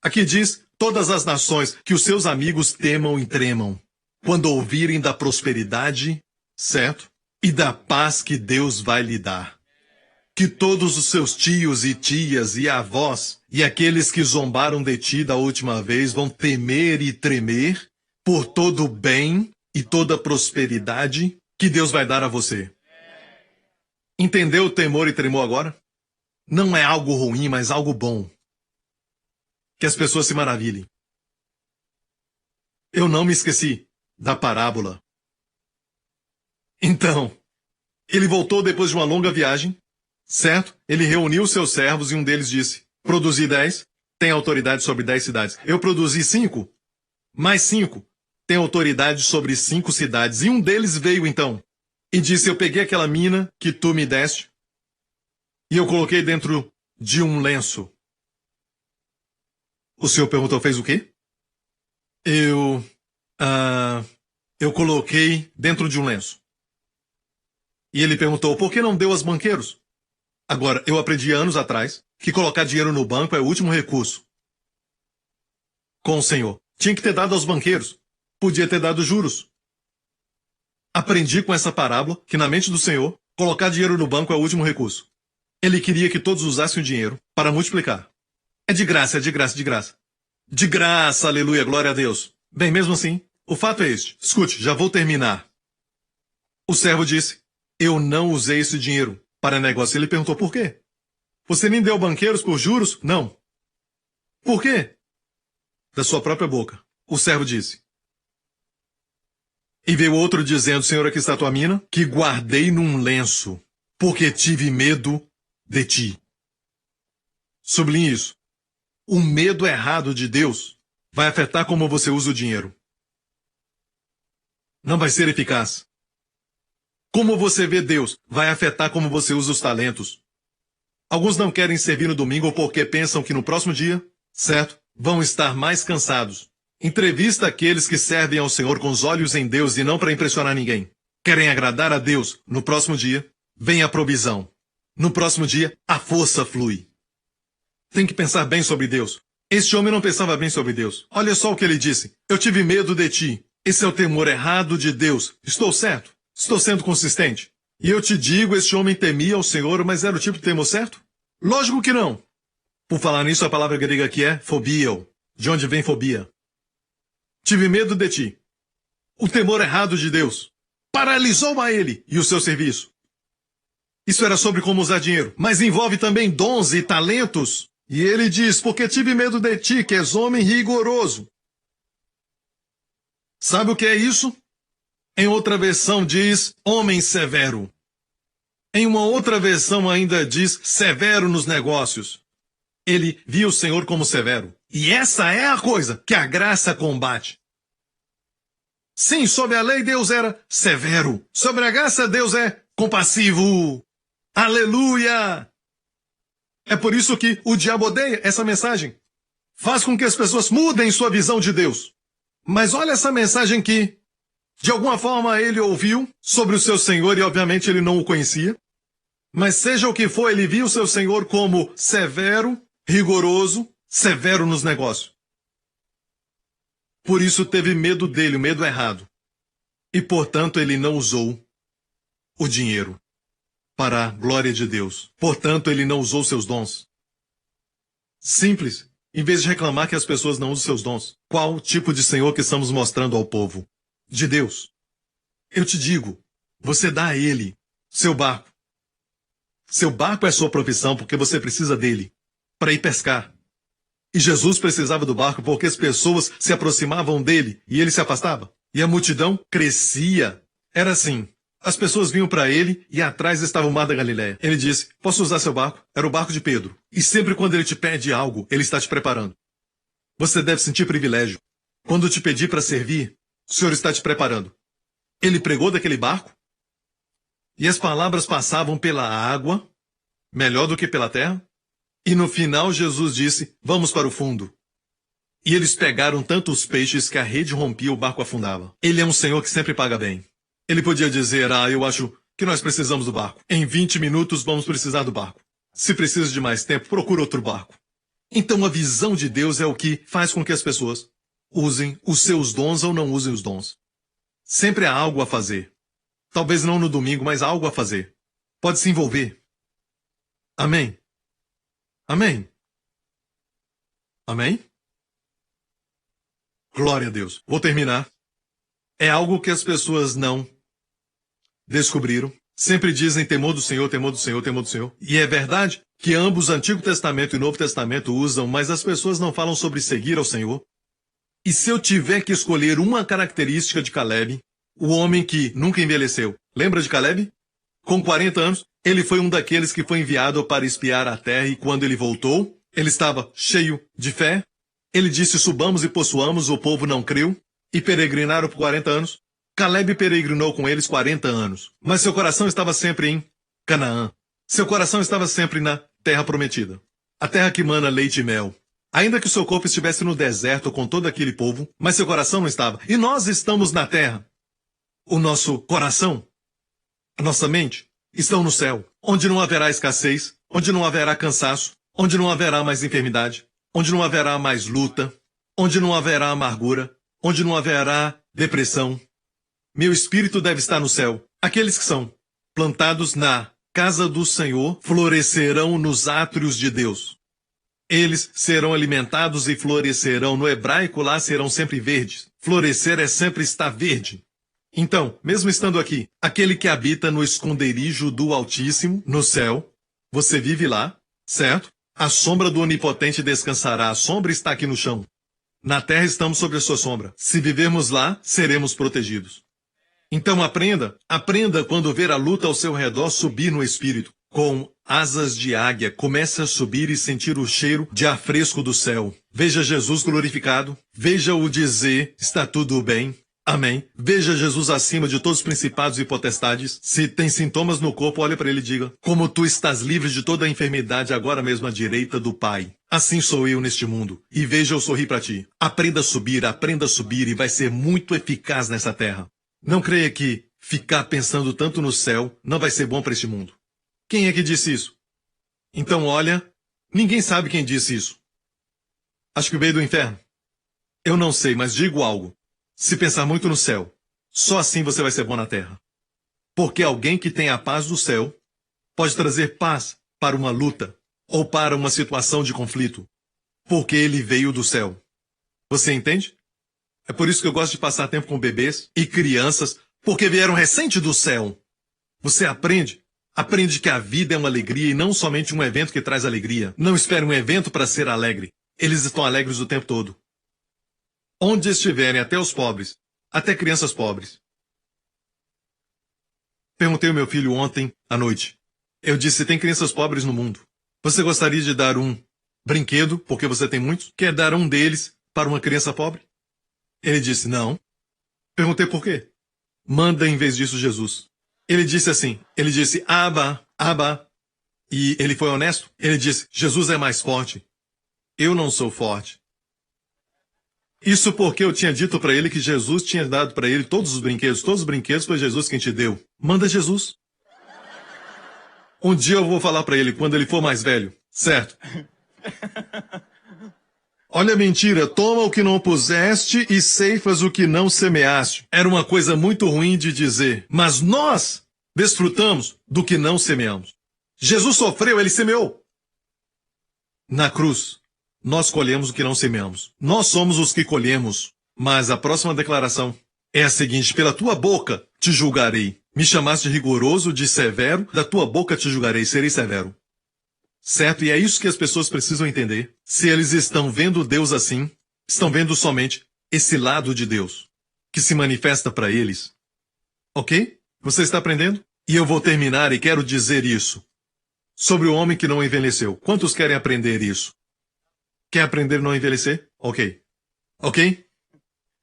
Aqui diz, todas as nações, que os seus amigos temam e tremam, quando ouvirem da prosperidade, certo? E da paz que Deus vai lhe dar. Que todos os seus tios e tias e avós e aqueles que zombaram de ti da última vez vão temer e tremer por todo o bem e toda a prosperidade que Deus vai dar a você. Entendeu o temor e tremor agora? Não é algo ruim, mas algo bom. Que as pessoas se maravilhem. Eu não me esqueci da parábola. Então, ele voltou depois de uma longa viagem, certo? Ele reuniu seus servos e um deles disse, produzi 10, tem autoridade sobre 10 cidades. Eu produzi 5, mais 5, tem autoridade sobre 5 cidades. E um deles veio então e disse, eu peguei aquela mina que tu me deste e eu coloquei dentro de um lenço. O senhor perguntou, fez o quê? Eu coloquei dentro de um lenço. E ele perguntou, por que não deu aos banqueiros? Agora, eu aprendi anos atrás que colocar dinheiro no banco é o último recurso. Com o Senhor. Tinha que ter dado aos banqueiros. Podia ter dado juros. Aprendi com essa parábola que na mente do Senhor, colocar dinheiro no banco é o último recurso. Ele queria que todos usassem o dinheiro para multiplicar. É de graça, é de graça, de graça. De graça, aleluia, glória a Deus. Bem, mesmo assim, o fato é este. Escute, já vou terminar. O servo disse, eu não usei esse dinheiro para negócio. Ele perguntou, por quê? Você nem deu banqueiros por juros? Não. Por quê? Da sua própria boca. O servo disse. E veio outro dizendo, Senhor, aqui está a tua mina, que guardei num lenço, porque tive medo de ti. Sublinhe isso. O medo errado de Deus vai afetar como você usa o dinheiro. Não vai ser eficaz. Como você vê Deus vai afetar como você usa os talentos. Alguns não querem servir no domingo porque pensam que no próximo dia, certo, vão estar mais cansados. Entrevista aqueles que servem ao Senhor com os olhos em Deus e não para impressionar ninguém. Querem agradar a Deus. No próximo dia, vem a provisão. No próximo dia, a força flui. Tem que pensar bem sobre Deus. Este homem não pensava bem sobre Deus. Olha só o que ele disse. Eu tive medo de ti. Esse é o temor errado de Deus. Estou certo? Estou sendo consistente? E eu te digo, este homem temia o Senhor, mas era o tipo de temor certo? Lógico que não. Por falar nisso, a palavra grega aqui é phobio, de onde vem fobia. Tive medo de ti. O temor errado de Deus paralisou a ele e o seu serviço. Isso era sobre como usar dinheiro, mas envolve também dons e talentos. E ele diz, porque tive medo de ti, que és homem rigoroso. Sabe o que é isso? Em outra versão diz, homem severo. Em uma outra versão ainda diz, severo nos negócios. Ele via o Senhor como severo. E essa é a coisa que a graça combate. Sim, sob a lei Deus era severo. Sobre a graça Deus é compassivo. Aleluia! É por isso que o diabo odeia essa mensagem. Faz com que as pessoas mudem sua visão de Deus. Mas olha essa mensagem que, de alguma forma, ele ouviu sobre o seu Senhor e, obviamente, ele não o conhecia. Mas seja o que for, ele viu o seu Senhor como severo, rigoroso, severo nos negócios. Por isso teve medo dele, o medo errado. E, portanto, ele não usou o dinheiro para a glória de Deus. Portanto, ele não usou seus dons. Simples. Em vez de reclamar que as pessoas não usam seus dons. Qual o tipo de Senhor que estamos mostrando ao povo? De Deus. Eu te digo, você dá a ele seu barco. Seu barco é sua profissão porque você precisa dele para ir pescar. E Jesus precisava do barco porque as pessoas se aproximavam dele e ele se afastava. E a multidão crescia. Era assim. As pessoas vinham para ele e atrás estava o mar da Galileia. Ele disse, posso usar seu barco? Era o barco de Pedro. E sempre quando ele te pede algo, ele está te preparando. Você deve sentir privilégio. Quando te pedir para servir, o Senhor está te preparando. Ele pregou daquele barco e as palavras passavam pela água, melhor do que pela terra. E no final Jesus disse, vamos para o fundo. E eles pegaram tantos peixes que a rede rompia e o barco afundava. Ele é um Senhor que sempre paga bem. Ele podia dizer, eu acho que nós precisamos do barco. Em 20 minutos vamos precisar do barco. Se precisa de mais tempo, procura outro barco. Então a visão de Deus é o que faz com que as pessoas usem os seus dons ou não usem os dons. Sempre há algo a fazer. Talvez não no domingo, mas há algo a fazer. Pode se envolver. Amém? Amém? Amém? Glória a Deus. Vou terminar. É algo que as pessoas não descobriram. Sempre dizem temor do Senhor, temor do Senhor, temor do Senhor. E é verdade que ambos, Antigo Testamento e Novo Testamento, usam, mas as pessoas não falam sobre seguir ao Senhor. E se eu tiver que escolher uma característica de Caleb, o homem que nunca envelheceu, lembra de Caleb? Com 40 anos, ele foi um daqueles que foi enviado para espiar a terra e quando ele voltou, ele estava cheio de fé. Ele disse, subamos e possuamos, o povo não creu, e peregrinaram por 40 anos. Caleb peregrinou com eles 40 anos, mas seu coração estava sempre em Canaã. Seu coração estava sempre na terra prometida, a terra que mana leite e mel. Ainda que o seu corpo estivesse no deserto com todo aquele povo, mas seu coração não estava. E nós estamos na terra. O nosso coração, a nossa mente, estão no céu, onde não haverá escassez, onde não haverá cansaço, onde não haverá mais enfermidade, onde não haverá mais luta, onde não haverá amargura, onde não haverá depressão. Meu espírito deve estar no céu. Aqueles que são plantados na casa do Senhor florescerão nos átrios de Deus. Eles serão alimentados e florescerão. No hebraico lá serão sempre verdes. Florescer é sempre estar verde. Então, mesmo estando aqui, aquele que habita no esconderijo do Altíssimo, no céu, você vive lá, certo? A sombra do Onipotente descansará. A sombra está aqui no chão. Na terra estamos sob a sua sombra. Se vivermos lá, seremos protegidos. Então aprenda quando ver a luta ao seu redor subir no espírito. Com asas de águia, comece a subir e sentir o cheiro de ar fresco do céu. Veja Jesus glorificado. Veja-o dizer, está tudo bem. Amém. Veja Jesus acima de todos os principados e potestades. Se tem sintomas no corpo, olha para ele e diga, como tu estás livre de toda a enfermidade agora mesmo à direita do Pai. Assim sou eu neste mundo. E veja eu sorrir para ti. Aprenda a subir e vai ser muito eficaz nessa terra. Não creia que ficar pensando tanto no céu não vai ser bom para este mundo. Quem é que disse isso? Então olha, ninguém sabe quem disse isso. Acho que veio do inferno. Eu não sei, mas digo algo. Se pensar muito no céu, só assim você vai ser bom na terra. Porque alguém que tem a paz do céu pode trazer paz para uma luta ou para uma situação de conflito. Porque ele veio do céu. Você entende? É por isso que eu gosto de passar tempo com bebês e crianças, porque vieram recente do céu. Você aprende que a vida é uma alegria e não somente um evento que traz alegria. Não espere um evento para ser alegre. Eles estão alegres o tempo todo. Onde estiverem, até os pobres, até crianças pobres. Perguntei ao meu filho ontem à noite. Eu disse, tem crianças pobres no mundo. Você gostaria de dar um brinquedo, porque você tem muitos? Quer dar um deles para uma criança pobre? Ele disse, não. Perguntei por quê. Manda em vez disso Jesus. Ele disse assim, Abba, Abba. E ele foi honesto. Ele disse, Jesus é mais forte. Eu não sou forte. Isso porque eu tinha dito para ele que Jesus tinha dado para ele todos os brinquedos foi Jesus quem te deu. Manda Jesus. Um dia eu vou falar para ele quando ele for mais velho, certo? Olha a mentira, toma o que não puseste e ceifas o que não semeaste. Era uma coisa muito ruim de dizer, mas nós desfrutamos do que não semeamos. Jesus sofreu, ele semeou. Na cruz, nós colhemos o que não semeamos. Nós somos os que colhemos. Mas a próxima declaração é a seguinte, pela tua boca te julgarei. Me chamaste de rigoroso, de severo, da tua boca te julgarei, serei severo. Certo? E é isso que as pessoas precisam entender. Se eles estão vendo Deus assim, estão vendo somente esse lado de Deus. que se manifesta para eles. Ok? Você está aprendendo? E eu vou terminar e quero dizer isso. Sobre o homem que não envelheceu. Quantos querem aprender isso? Quer aprender a não envelhecer? Ok. Ok?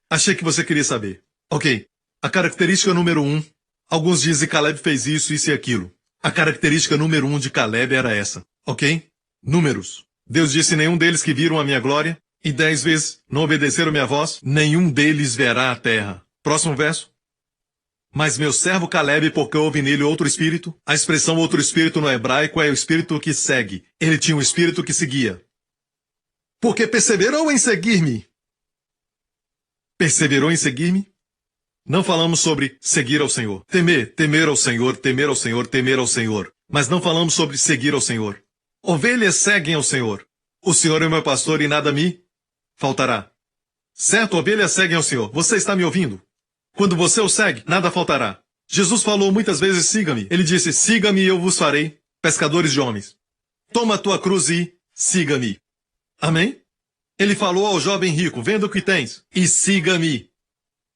Achei que você queria saber. Ok. A característica número 1. Alguns dizem que Caleb fez isso e aquilo. A característica número 1 de Caleb era essa. Ok? Números. Deus disse: nenhum deles que viram a minha glória, e 10 vezes não obedeceram minha voz, nenhum deles verá a terra. Próximo verso. Mas meu servo Caleb, porque houve nele outro espírito. A expressão outro espírito no hebraico é o espírito que segue. Ele tinha um espírito que seguia. Porque perseverou em seguir-me. Perseverou em seguir-me? Não falamos sobre seguir ao Senhor. Temer ao Senhor, temer ao Senhor, temer ao Senhor. Mas não falamos sobre seguir ao Senhor. Ovelhas seguem ao Senhor. O Senhor é meu pastor e nada me faltará. Certo, ovelhas seguem ao Senhor. Você está me ouvindo? Quando você o segue, nada faltará. Jesus falou muitas vezes: siga-me. Ele disse: siga-me e eu vos farei pescadores de homens. Toma a tua cruz e siga-me. Amém? Ele falou ao jovem rico: venda o que tens e siga-me.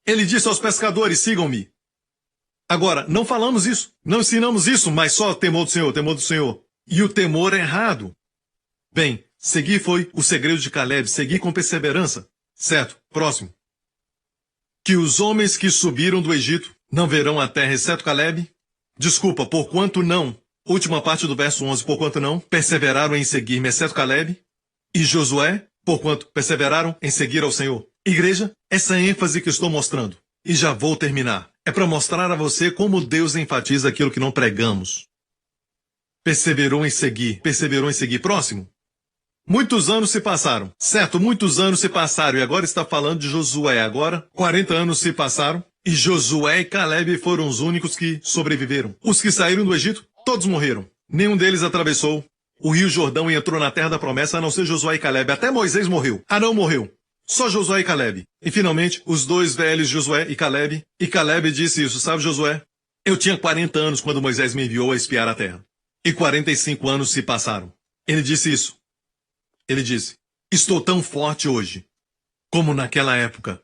Ele disse aos pescadores: sigam-me. Agora, não falamos isso, não ensinamos isso, mas só temor do Senhor, temor do Senhor. E o temor é errado. Bem, seguir foi o segredo de Caleb, seguir com perseverança. Certo, próximo. Que os homens que subiram do Egito não verão a terra, exceto Caleb? Desculpa, porquanto não? Última parte do verso 11, porquanto não? Perseveraram em seguir-me, exceto Caleb? E Josué? Porquanto perseveraram em seguir ao Senhor. Igreja, essa ênfase que estou mostrando. E já vou terminar. É para mostrar a você como Deus enfatiza aquilo que não pregamos. Perseverou em seguir. Perseverou em seguir. Próximo. Muitos anos se passaram. Certo, muitos anos se passaram. E agora está falando de Josué. Agora, 40 anos se passaram. E Josué e Caleb foram os únicos que sobreviveram. Os que saíram do Egito, todos morreram. Nenhum deles atravessou o rio Jordão e entrou na terra da promessa, a não ser Josué e Caleb. Até Moisés morreu. Arão morreu. Só Josué e Caleb. E finalmente, os dois velhos, Josué e Caleb. E Caleb disse isso: sabe, Josué? Eu tinha 40 anos quando Moisés me enviou a espiar a terra. E 45 anos se passaram. Ele disse isso. Ele disse: estou tão forte hoje como naquela época.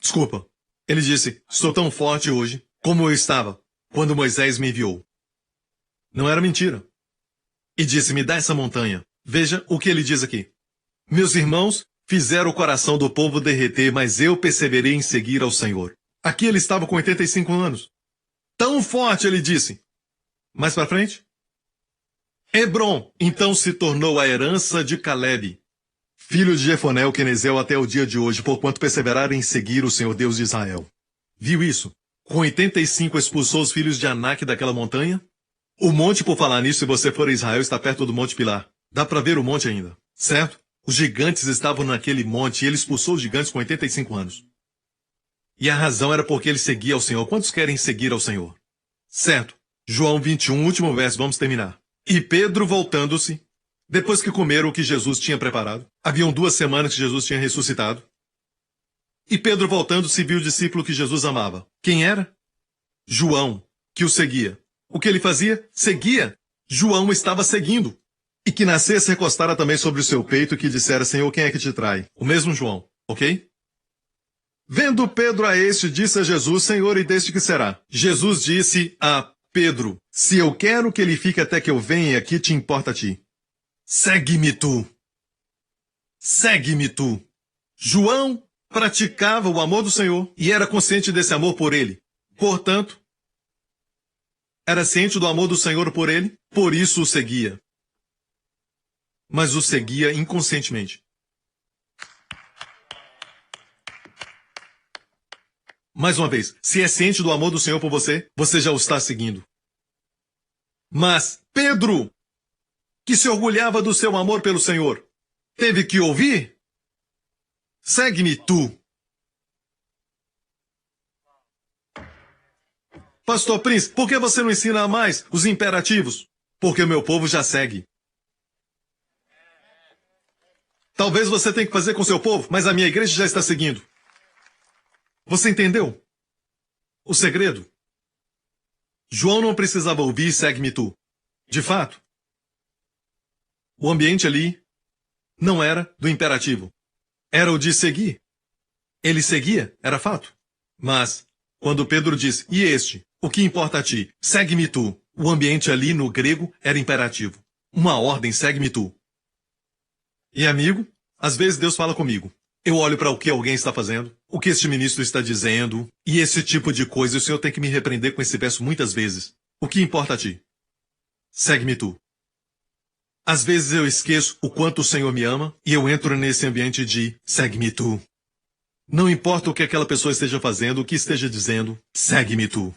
Desculpa. Ele disse: estou tão forte hoje como eu estava quando Moisés me enviou. Não era mentira. E disse: me dá essa montanha. Veja o que ele diz aqui. Meus irmãos fizeram o coração do povo derreter, mas eu perseverei em seguir ao Senhor. Aqui ele estava com 85 anos. Tão forte, ele disse. Mais para frente. Hebron, então, se tornou a herança de Caleb, filho de Jefoné, o quenezeu, até o dia de hoje, porquanto perseveraram em seguir o Senhor Deus de Israel. Viu isso? Com 85 expulsou os filhos de Anak daquela montanha? O monte, por falar nisso, se você for a Israel, está perto do Monte Pilar. Dá para ver o monte ainda, certo? Os gigantes estavam naquele monte e ele expulsou os gigantes com 85 anos. E a razão era porque ele seguia ao Senhor. Quantos querem seguir ao Senhor? Certo. João 21, último verso, vamos terminar. E Pedro, voltando-se, depois que comeram o que Jesus tinha preparado, haviam 2 semanas que Jesus tinha ressuscitado, e Pedro, voltando-se, viu o discípulo que Jesus amava. Quem era? João, que o seguia. O que ele fazia? Seguia. João estava seguindo. E que nascesse recostara também sobre o seu peito e que dissera: Senhor, quem é que te trai? O mesmo João, ok? Vendo Pedro a este, disse a Jesus: Senhor, e deste que será? Jesus disse a Pedro: se eu quero que ele fique até que eu venha, aqui te importa a ti. Segue-me tu. Segue-me tu. João praticava o amor do Senhor e era consciente desse amor por ele. Portanto, era ciente do amor do Senhor por ele, por isso o seguia. Mas o seguia inconscientemente. Mais uma vez, se é ciente do amor do Senhor por você, você já o está seguindo. Mas Pedro, que se orgulhava do seu amor pelo Senhor, teve que ouvir: segue-me tu. Pastor Prince, por que você não ensina mais os imperativos? Porque o meu povo já segue. Talvez você tenha que fazer com seu povo, mas a minha igreja já está seguindo. Você entendeu o segredo? João não precisava ouvir: segue-me tu. De fato, o ambiente ali não era do imperativo. Era o de seguir. Ele seguia, era fato. Mas, quando Pedro disse, e este, o que importa a ti? Segue-me tu. O ambiente ali no grego era imperativo. Uma ordem, segue-me tu. E amigo, às vezes Deus fala comigo. Eu olho para o que alguém está fazendo, o que este ministro está dizendo, e esse tipo de coisa, o Senhor tem que me repreender com esse verso muitas vezes. O que importa a ti? Segue-me tu. Às vezes eu esqueço o quanto o Senhor me ama, e eu entro nesse ambiente de segue-me tu. Não importa o que aquela pessoa esteja fazendo, o que esteja dizendo, segue-me tu.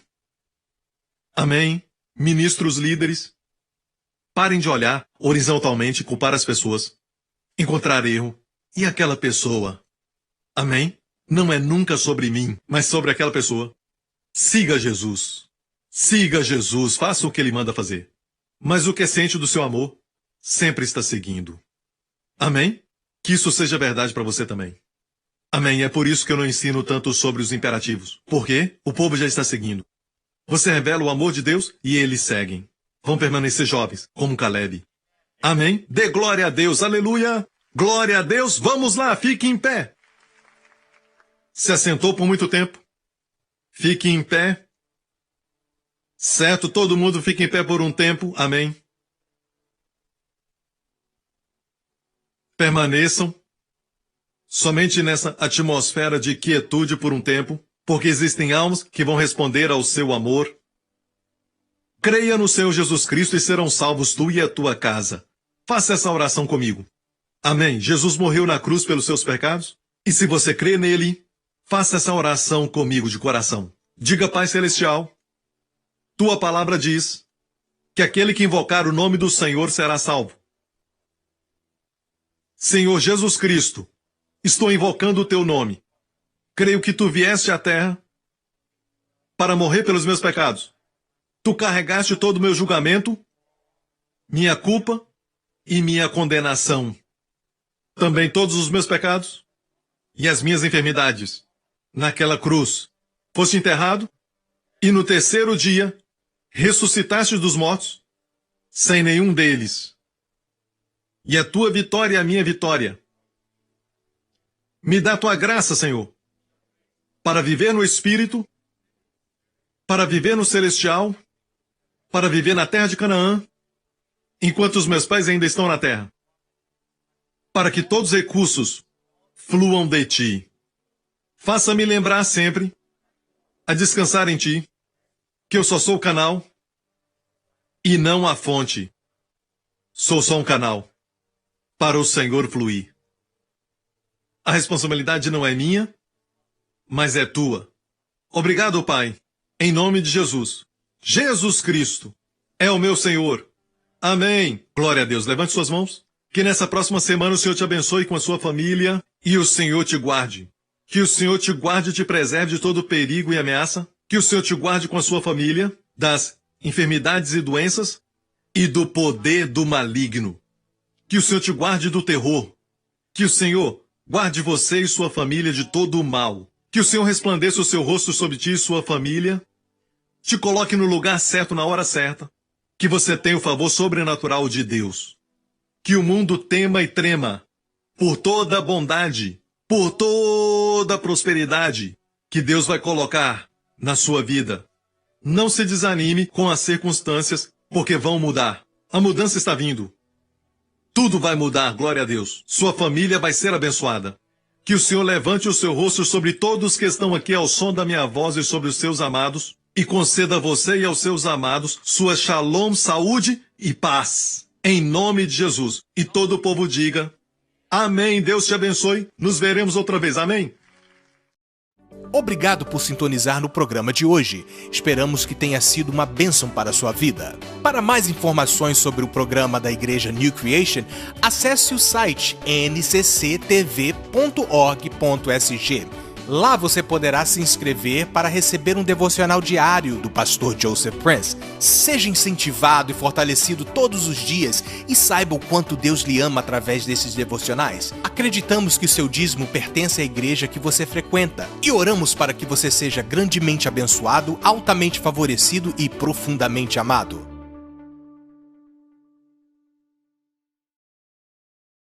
Amém? Ministros, líderes, parem de olhar horizontalmente e culpar as pessoas, encontrar erro, e aquela pessoa. Amém? Não é nunca sobre mim, mas sobre aquela pessoa. Siga Jesus. Siga Jesus, faça o que ele manda fazer. Mas o que sente do seu amor, sempre está seguindo. Amém? Que isso seja verdade para você também. Amém. É por isso que eu não ensino tanto sobre os imperativos. Por quê? O povo já está seguindo. Você revela o amor de Deus e eles seguem. Vão permanecer jovens, como Caleb. Amém? Dê glória a Deus. Aleluia. Glória a Deus. Vamos lá, fique em pé. Se assentou por muito tempo? Fique em pé. Certo, todo mundo fica em pé por um tempo. Amém. Permaneçam somente nessa atmosfera de quietude por um tempo, porque existem almas que vão responder ao seu amor. Creia no Senhor Jesus Cristo e serão salvos tu e a tua casa. Faça essa oração comigo. Amém. Jesus morreu na cruz pelos seus pecados. E se você crê nele, faça essa oração comigo de coração. Diga, Pai Celestial, tua palavra diz que aquele que invocar o nome do Senhor será salvo. Senhor Jesus Cristo, estou invocando o teu nome. Creio que tu vieste à terra para morrer pelos meus pecados. Tu carregaste todo o meu julgamento, minha culpa e minha condenação. Também todos os meus pecados e as minhas enfermidades. Naquela cruz, foste enterrado e no terceiro dia ressuscitaste dos mortos, sem nenhum deles. E a tua vitória é a minha vitória. Me dá tua graça, Senhor, para viver no Espírito, para viver no Celestial, para viver na terra de Canaã, enquanto os meus pais ainda estão na terra. Para que todos os recursos fluam de ti. Faça-me lembrar sempre a descansar em ti, que eu só sou o canal e não a fonte. Sou só um canal para o Senhor fluir. A responsabilidade não é minha, mas é tua. Obrigado, Pai, em nome de Jesus. Jesus Cristo é o meu Senhor. Amém. Glória a Deus. Levante suas mãos. Que nessa próxima semana o Senhor te abençoe com a sua família e o Senhor te guarde. Que o Senhor te guarde e te preserve de todo perigo e ameaça. Que o Senhor te guarde com a sua família das enfermidades e doenças e do poder do maligno. Que o Senhor te guarde do terror. Que o Senhor guarde você e sua família de todo o mal. Que o Senhor resplandeça o seu rosto sobre ti e sua família. Te coloque no lugar certo na hora certa. Que você tenha o favor sobrenatural de Deus. Que o mundo tema e trema por toda a bondade, por toda a prosperidade que Deus vai colocar na sua vida. Não se desanime com as circunstâncias, porque vão mudar. A mudança está vindo. Tudo vai mudar, glória a Deus. Sua família vai ser abençoada. Que o Senhor levante o seu rosto sobre todos que estão aqui ao som da minha voz e sobre os seus amados, e conceda a você e aos seus amados sua shalom, saúde e paz. Em nome de Jesus. E todo o povo diga, amém. Deus te abençoe. Nos veremos outra vez. Amém. Obrigado por sintonizar no programa de hoje. Esperamos que tenha sido uma bênção para a sua vida. Para mais informações sobre o programa da Igreja New Creation, acesse o site ncctv.org.sg. Lá você poderá se inscrever para receber um devocional diário do pastor Joseph Prince. Seja incentivado e fortalecido todos os dias e saiba o quanto Deus lhe ama através desses devocionais. Acreditamos que o seu dízimo pertence à igreja que você frequenta e oramos para que você seja grandemente abençoado, altamente favorecido e profundamente amado.